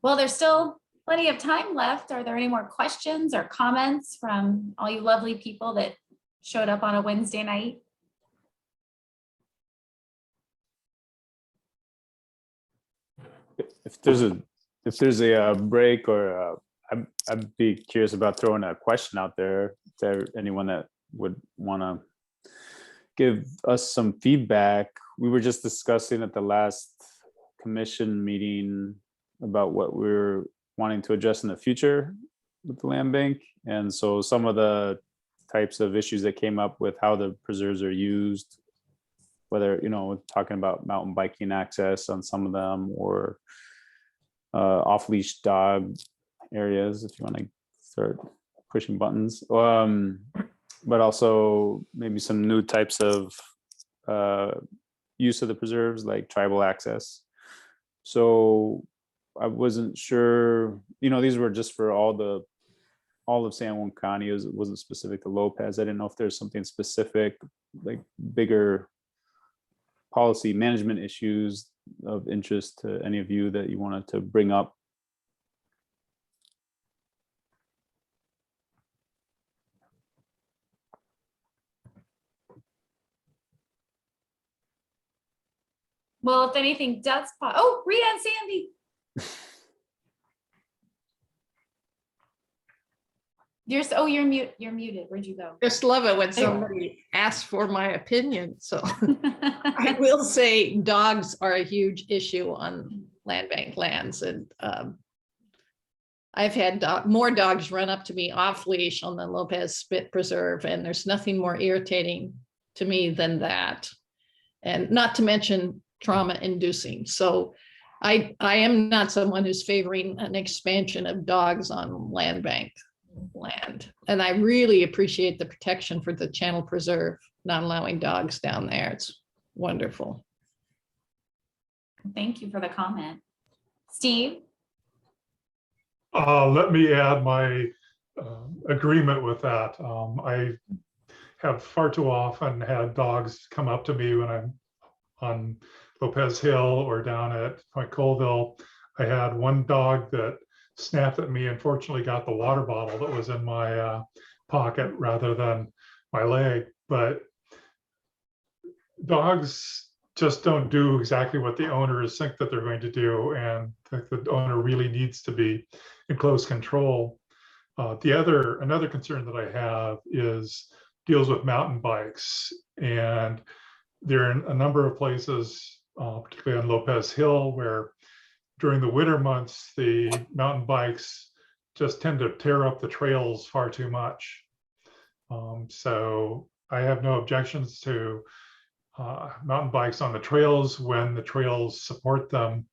Well, there's still plenty of time left. Are there any more questions or comments from all you lovely people that showed up on a Wednesday night. If there's a break, or I'd be curious about throwing a question out there to anyone that would want to give us some feedback. We were just discussing at the last commission meeting about what we're wanting to address in the future with the land bank. And so some of the types of issues that came up with how the preserves are used, whether, talking about mountain biking access on some of them, or off-leash dog areas, if you want to start pushing buttons. But also maybe some new types of use of the preserves, like tribal access. So I wasn't sure, these were just for all of San Juan County. It wasn't specific to Lopez. I didn't know if there's something specific, like bigger policy management issues of interest to any of you that you wanted to bring up. Well, if anything does pop, oh, Rita and Sandy. You're muted. Where'd you go? Just love it when somebody asks for my opinion. So I will say dogs are a huge issue on land bank lands. And I've had more dogs run up to me off leash on the Lopez Spit Preserve, and there's nothing more irritating to me than that. And not to mention trauma inducing. So I am not someone who's favoring an expansion of dogs on land bank land. And I really appreciate the protection for the Channel Preserve, not allowing dogs down there. It's wonderful. Thank you for the comment. Steve? Let me add my agreement with that. I have far too often had dogs come up to me when I'm on Lopez Hill or down at Point Colville. I had one dog that snapped at me and fortunately got the water bottle that was in my pocket rather than my leg. But dogs just don't do exactly what the owners think that they're going to do, and the owner really needs to be in close control. Another concern that I have deals with mountain bikes, and there are a number of places, particularly on Lopez Hill, where during the winter months, the mountain bikes just tend to tear up the trails far too much. So I have no objections to mountain bikes on the trails when the trails support them,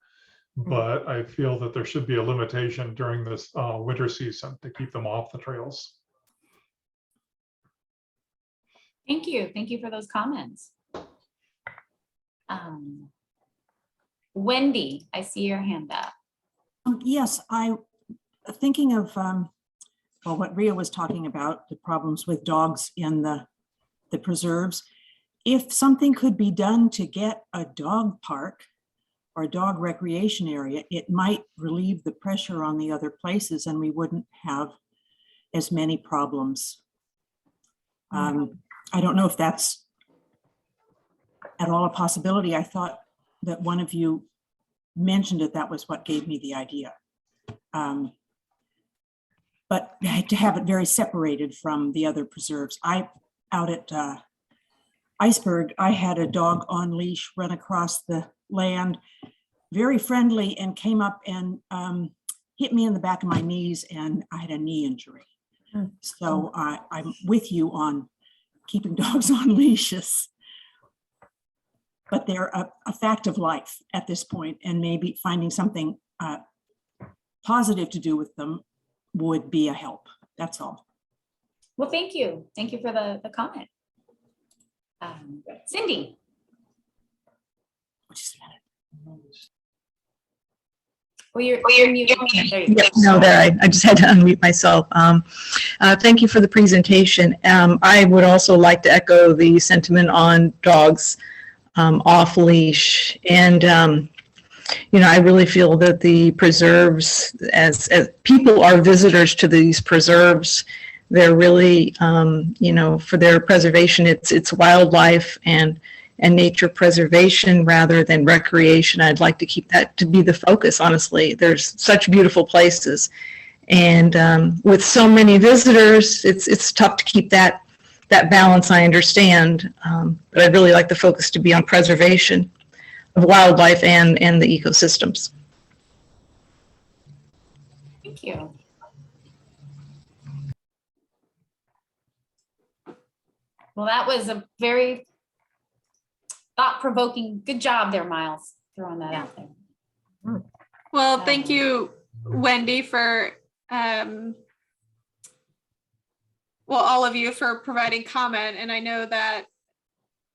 but I feel that there should be a limitation during this winter season to keep them off the trails. Thank you. Thank you for those comments. Wendy, I see your hand up. Yes, I thinking of what Ria was talking about, the problems with dogs in the preserves. If something could be done to get a dog park or a dog recreation area, it might relieve the pressure on the other places and we wouldn't have as many problems. I don't know if that's at all a possibility. I thought that one of you mentioned it. That was what gave me the idea. But to have it very separated from the other preserves. Out at Iceberg, I had a dog on leash run across the land, very friendly, and came up and hit me in the back of my knees, and I had a knee injury. So I'm with you on keeping dogs on leashes. But they're a fact of life at this point, and maybe finding something positive to do with them would be a help. That's all. Well, thank you. Thank you for the comment. Cindy. Well, you're muted. There you go. No, there, I just had to unmute myself. Thank you for the presentation. I would also like to echo the sentiment on dogs off leash. And, I really feel that the preserves, as people are visitors to these preserves, they're really, for their preservation, it's wildlife and nature preservation rather than recreation. I'd like to keep that to be the focus, honestly. There's such beautiful places. And with so many visitors, it's tough to keep that balance, I understand. But I'd really like the focus to be on preservation of wildlife and the ecosystems. Thank you. Well, that was a very thought-provoking, good job there, Miles, throwing that out there. Well, thank you, Wendy, for all of you for providing comment. And I know that,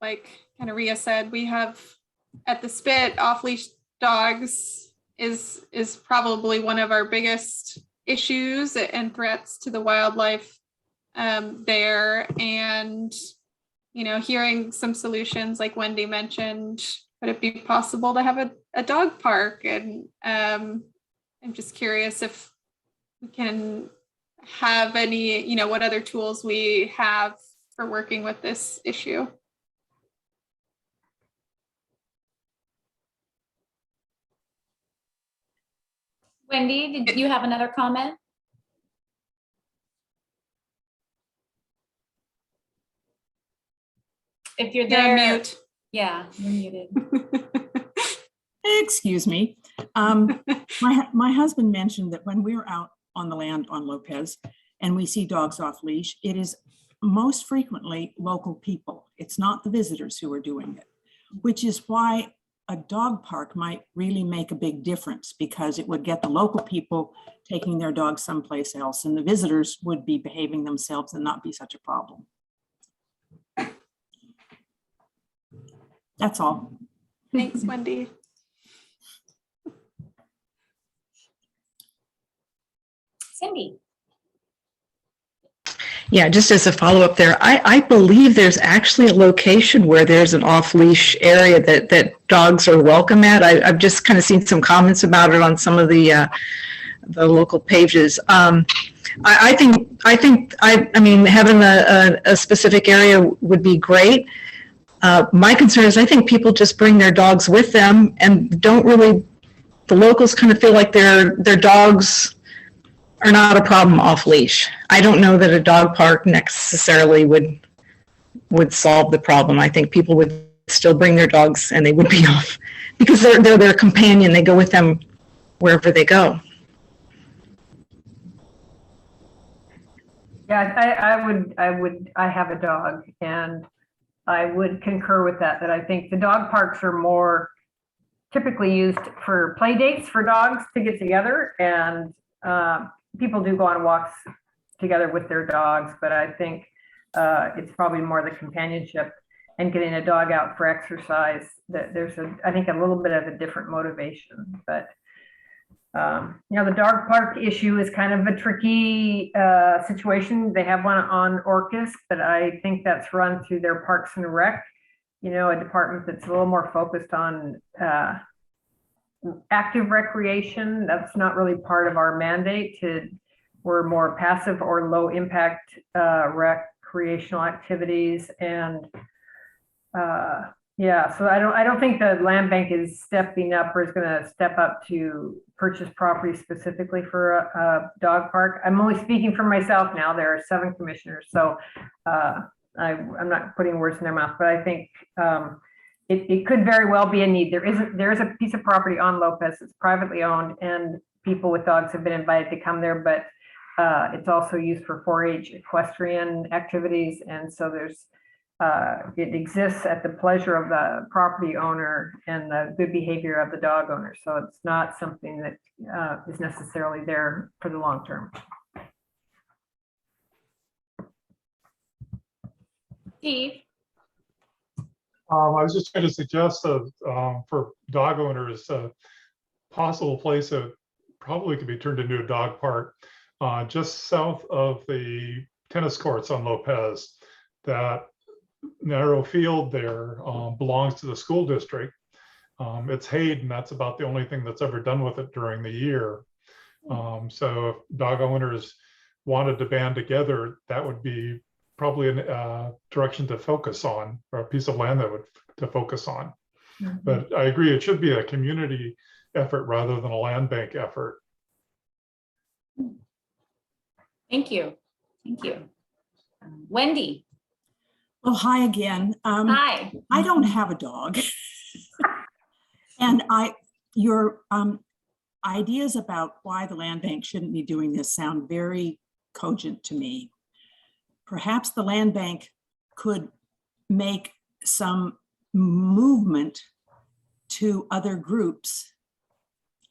like kind of Rhea said, we have at the Spit, off-leash dogs is probably one of our biggest issues and threats to the wildlife there. And, hearing some solutions like Wendy mentioned, would it be possible to have a dog park? And I'm just curious if we can have any, what other tools we have for working with this issue. Wendy, did you have another comment? If you're there, mute. Yeah, you're muted. Excuse me. My husband mentioned that when we're out on the land on Lopez and we see dogs off leash, it is most frequently local people. It's not the visitors who are doing it, which is why a dog park might really make a big difference, because it would get the local people taking their dogs someplace else and the visitors would be behaving themselves and not be such a problem. That's all. Thanks, Wendy. Cindy. Yeah, just as a follow-up there, I believe there's actually a location where there's an off-leash area that dogs are welcome at. I've just kind of seen some comments about it on some of the local pages. I mean, having a specific area would be great. My concern is I think people just bring their dogs with them and don't really, the locals kind of feel like their dogs are not a problem off leash. I don't know that a dog park necessarily would solve the problem. I think people would still bring their dogs and they would be off because they're their companion. They go with them wherever they go. Yeah, I have a dog and I would concur with that I think the dog parks are more typically used for play dates for dogs to get together, and people do go on walks together with their dogs, but I think it's probably more the companionship and getting a dog out for exercise that there's I think a little bit of a different motivation. But the dog park issue is kind of a tricky situation. They have one on Orcas, but I think that's run through their Parks and Rec, a department that's a little more focused on active recreation. That's not really part of our mandate. We're more passive or low impact recreational activities. And so I don't think the land bank is stepping up or is going to step up to purchase property specifically for a dog park. I'm only speaking for myself now. There are 7 commissioners, so I'm not putting words in their mouth, but I think it could very well be a need. There is a piece of property on Lopez that's privately owned, and people with dogs have been invited to come there, but it's also used for 4-H equestrian activities, and so it exists at the pleasure of the property owner and the good behavior of the dog owner. So it's not something that is necessarily there for the long term. Steve. I was just going to suggest for dog owners, a possible place that probably could be turned into a dog park just south of the tennis courts on Lopez. That narrow field there belongs to the school district. It's hayed, and that's about the only thing that's ever done with it during the year. So if dog owners wanted to band together, that would be probably a direction to focus on, or a piece of land that would to focus on. But I agree, it should be a community effort rather than a land bank effort. Thank you. Thank you. Wendy. Well, hi again. Hi. I don't have a dog. And your ideas about why the land bank shouldn't be doing this sound very cogent to me. Perhaps the land bank could make some movement to other groups.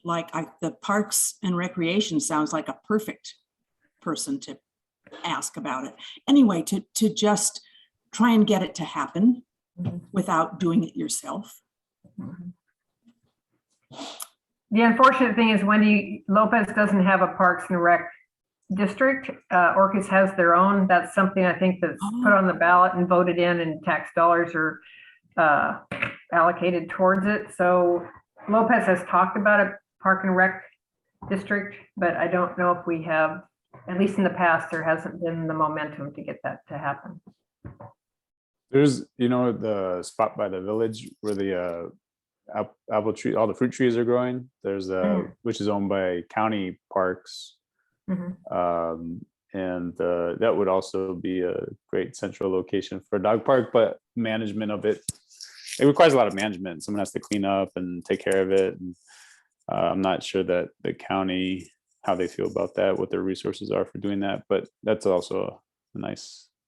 Like the Parks and Recreation sounds like a perfect person to ask about it. Anyway, to just try and get it to happen without doing it yourself. The unfortunate thing is Wendy, Lopez doesn't have a Parks and Rec district. Orcas has their own. That's something I think that's put on the ballot and voted in, and tax dollars are allocated towards it. So Lopez has talked about a Park and Rec district, but I don't know if we have, at least in the past, there hasn't been the momentum to get that to happen. There's, the spot by the village where the apple tree, all the fruit trees are growing. There's which is owned by county parks. And that would also be a great central location for a dog park, but management of it requires a lot of management. Someone has to clean up and take care of it. And I'm not sure that the county, how they feel about that, what their resources are for doing that, but that's also a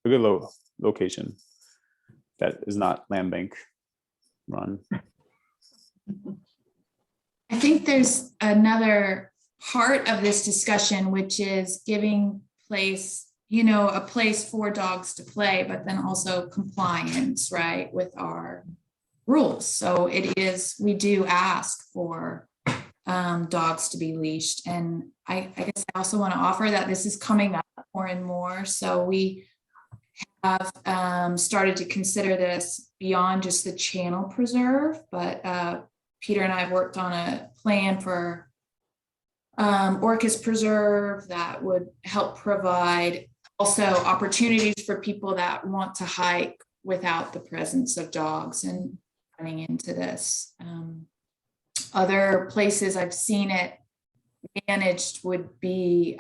good location that is not land bank run. I think there's another part of this discussion, which is giving place, a place for dogs to play, but then also compliance, right, with our rules. So we do ask for dogs to be leashed. And I guess I also want to offer that this is coming up more and more. So we have started to consider this beyond just the channel preserve, but Peter and I have worked on a plan for Orcas Preserve that would help provide also opportunities for people that want to hike without the presence of dogs and running into this. Other places I've seen it managed would be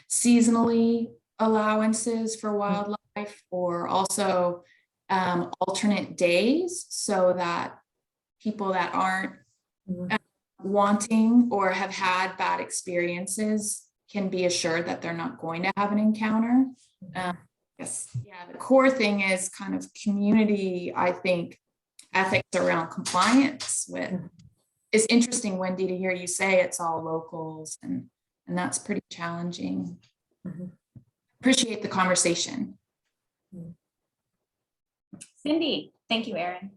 seasonally allowances for wildlife, or also alternate days, so that people that aren't wanting or have had bad experiences can be assured that they're not going to have an encounter. Yes, yeah, the core thing is kind of community, I think, ethics around compliance with. It's interesting, Wendy, to hear you say it's all locals, and that's pretty challenging. Appreciate the conversation. Cindy, thank you, Erin.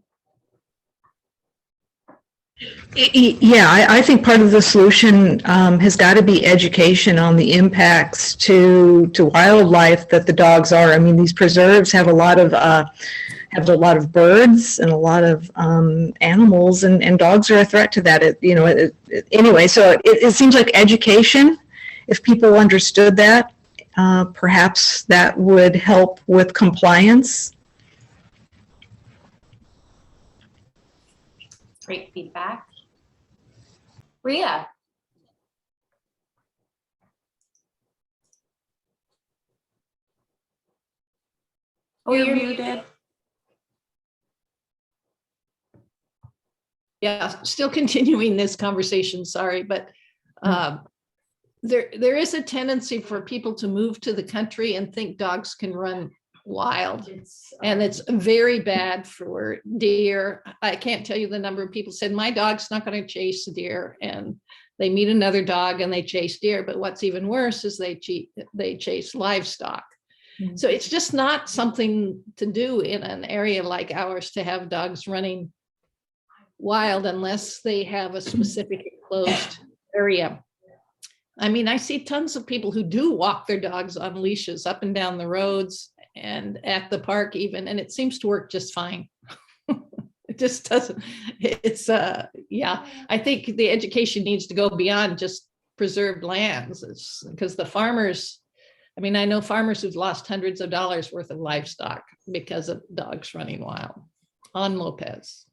Yeah, I think part of the solution has got to be education on the impacts to wildlife that the dogs are. I mean, these preserves have a lot of birds and a lot of animals, and dogs are a threat to that. Anyway, so it seems like education, if people understood that, perhaps that would help with compliance. Great feedback. Rhea. Oh, you're muted. Yeah, still continuing this conversation, sorry, but there is a tendency for people to move to the country and think dogs can run wild, and it's very bad for deer. I can't tell you the number of people said my dog's not going to chase a deer, and they meet another dog and they chase deer. But what's even worse is they chase livestock. So it's just not something to do in an area like ours, to have dogs running wild unless they have a specific enclosed area. I mean, I see tons of people who do walk their dogs on leashes up and down the roads and at the park even, and it seems to work just fine. It just doesn't, it's yeah, I think the education needs to go beyond just preserved lands, because the farmers I mean, I know farmers who've lost hundreds of dollars worth of livestock because of dogs running wild on Lopez.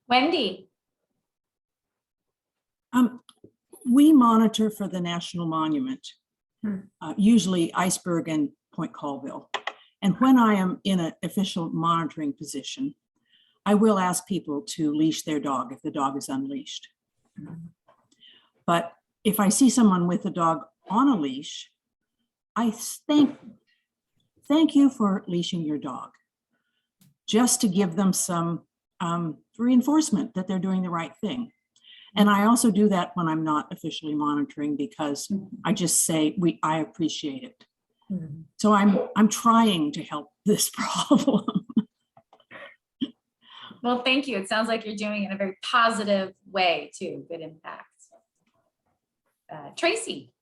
Wendy. We monitor for the National Monument, usually Iceberg and Point Colville. And when I am in an official monitoring position, I will ask people to leash their dog if the dog is unleashed. But if I see someone with a dog on a leash, I thank you for leashing your dog, just to give them some reinforcement that they're doing the right thing. And I also do that when I'm not officially monitoring, because I just say I appreciate it. So I'm trying to help this problem. Well, thank you. It sounds like you're doing it in a very positive way too. Good impact. Tracy.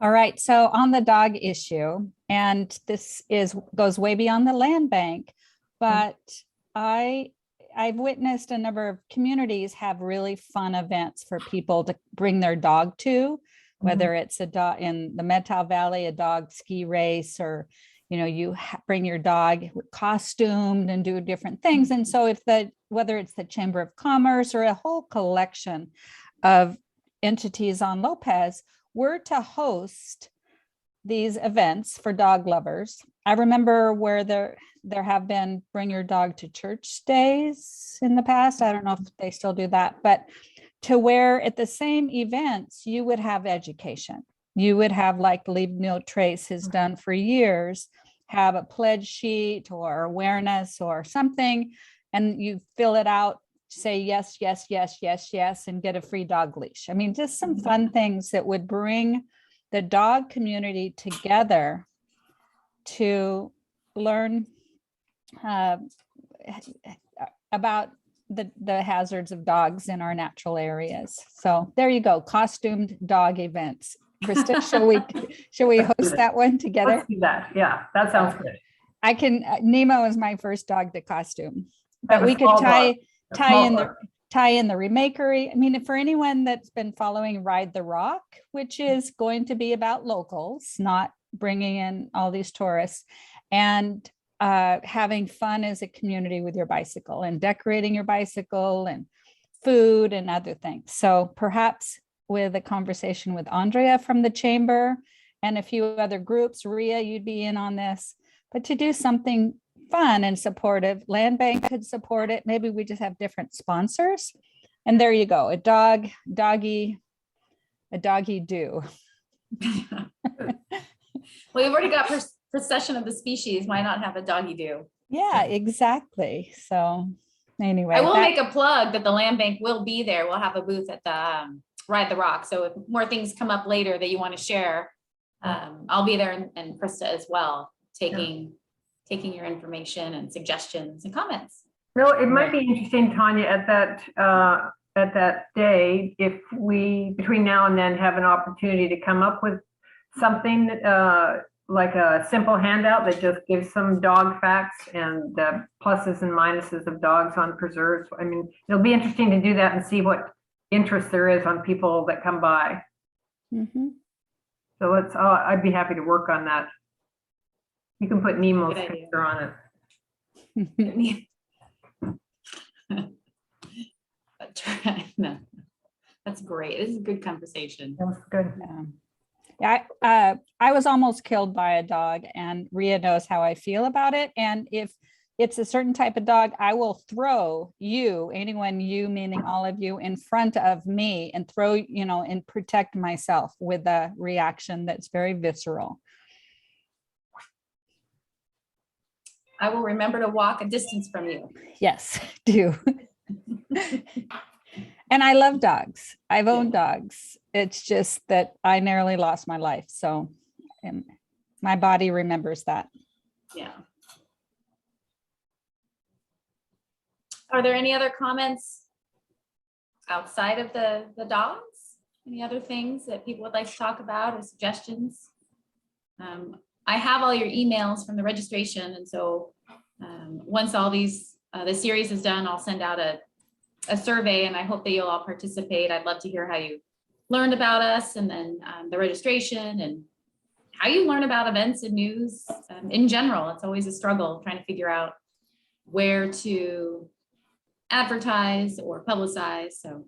All right, so on the dog issue, and this goes way beyond the land bank, but I've witnessed a number of communities have really fun events for people to bring their dog to, whether it's a dog in the Methow Valley, a dog ski race, or you bring your dog costumed and do different things. And so whether it's the Chamber of Commerce or a whole collection of entities on Lopez were to host these events for dog lovers. I remember where there have been bring your dog to church days in the past. I don't know if they still do that, but to where at the same events, you would have education. You would have, like Leave No Trace has done for years, have a pledge sheet or awareness or something, and you fill it out, say yes, yes, yes, yes, yes, and get a free dog leash. I mean, just some fun things that would bring the dog community together to learn about the hazards of dogs in our natural areas. So there you go, costumed dog events. Krista, shall we host that one together? Let's do that. Yeah, that sounds good. Nemo is my first dog to costume, but we could tie in the remakery. I mean, for anyone that's been following Ride the Rock, which is going to be about locals, not bringing in all these tourists, and having fun as a community with your bicycle and decorating your bicycle and food and other things. So perhaps with a conversation with Andrea from the chamber and a few other groups, Ria, you'd be in on this, but to do something fun and supportive. Land Bank could support it. Maybe we just have different sponsors. And there you go, a doggy do. Well, we've already got procession of the species. Why not have a doggy do? Yeah, exactly. So anyway. I will make a plug that the Land Bank will be there. We'll have a booth at the Ride the Rock. So if more things come up later that you want to share, I'll be there, and Krista as well, taking your information and suggestions and comments. No, it might be interesting, Tanya, at that day, if we, between now and then, have an opportunity to come up with something like a simple handout that just gives some dog facts and pluses and minuses of dogs on preserves. I mean, it'll be interesting to do that and see what interest there is on people that come by. So I'd be happy to work on that. You can put Nemo's picture on it. No, that's great. This is a good conversation. That's good. Yeah, I was almost killed by a dog, and Ria knows how I feel about it. And if it's a certain type of dog, I will throw anyone, you meaning all of you, in front of me and throw, and protect myself with a reaction that's very visceral. I will remember to walk a distance from you. Yes, do. And I love dogs. I've owned dogs. It's just that I narrowly lost my life. So my body remembers that. Yeah. Are there any other comments outside of the dogs? Any other things that people would like to talk about or suggestions? I have all your emails from the registration. And so once all these, the series is done, I'll send out a survey, and I hope that you'll all participate. I'd love to hear how you learned about us, and then the registration and how you learn about events and news in general. It's always a struggle trying to figure out where to advertise or publicize. So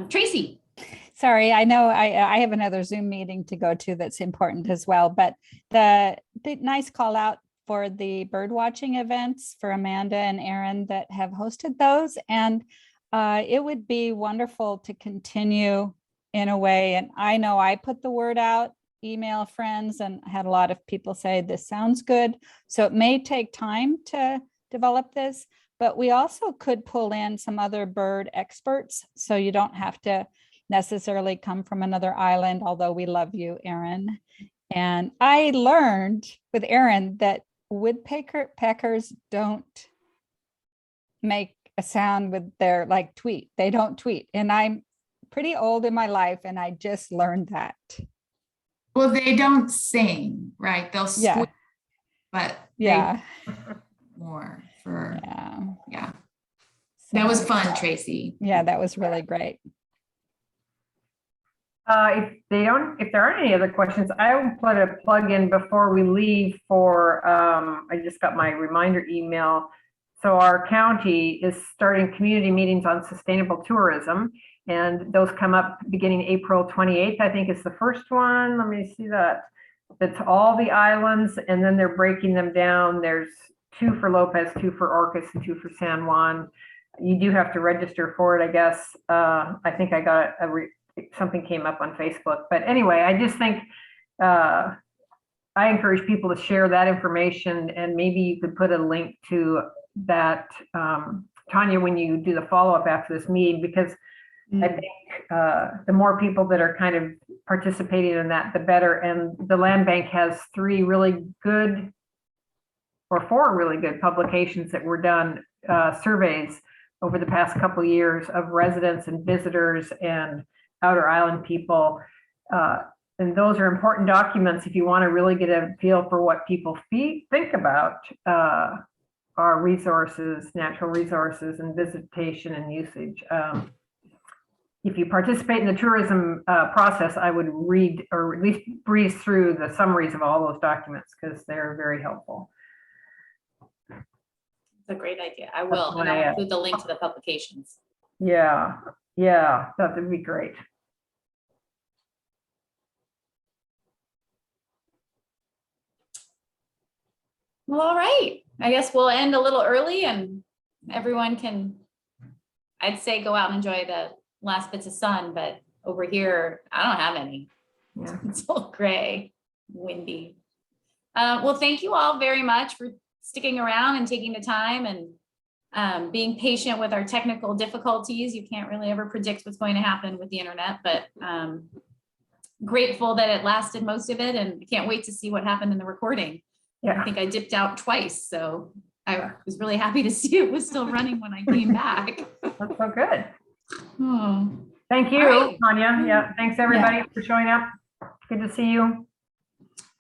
Tracy. Sorry, I know I have another Zoom meeting to go to that's important as well, but the nice call out for the bird watching events for Amanda and Aaron that have hosted those. And it would be wonderful to continue in a way. And I know I put the word out, email friends, and had a lot of people say, this sounds good. So it may take time to develop this, but we also could pull in some other bird experts. So you don't have to necessarily come from another island, although we love you, Aaron. And I learned with Aaron that woodpeckers don't make a sound with their like tweet. They don't tweet. And I'm pretty old in my life, and I just learned that. Well, they don't sing, right? They'll squeak, but yeah, more for yeah. That was fun, Tracy. Yeah, that was really great. If there aren't any other questions, I will put a plug in before we leave for, I just got my reminder email. So our county is starting community meetings on sustainable tourism, and those come up beginning April 28th, I think is the first one. Let me see that. It's all the islands, and then they're breaking them down. There's 2 for Lopez, 2 for Orcas, and 2 for San Juan. You do have to register for it, I guess. I think I got something came up on Facebook, but anyway, I just think I encourage people to share that information, and maybe you could put a link to that, Tanya, when you do the follow-up after this meeting, because I think the more people that are kind of participating in that, the better. And the land bank has 3 really good, or 4 really good publications that were done, surveys over the past couple of years of residents and visitors and outer island people. And those are important documents if you want to really get a feel for what people think about our resources, natural resources, and visitation and usage. If you participate in the tourism process, I would read or at least breeze through the summaries of all those documents because they're very helpful. It's a great idea. I will, and I'll include the link to the publications. Yeah, that would be great. Well, all right. I guess we'll end a little early, and everyone can, I'd say, go out and enjoy the last bits of sun, but over here, I don't have any. Yeah. It's all gray, windy. Well, thank you all very much for sticking around and taking the time and being patient with our technical difficulties. You can't really ever predict what's going to happen with the internet, but grateful that it lasted most of it, and can't wait to see what happened in the recording. Yeah. I think I dipped out twice, so I was really happy to see it was still running when I came back. That's so good. Oh. Thank you, Right. Tanya. Yeah, thanks everybody for showing up. Good to see you.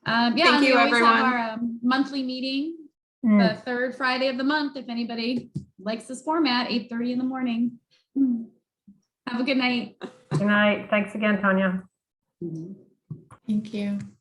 Yeah, Thank we you, always everyone. have our monthly meeting, the 3rd Friday of the month. If anybody likes this format, 8:30 in the morning. Have a good night. Good night. Thanks again, Tanya. Thank you.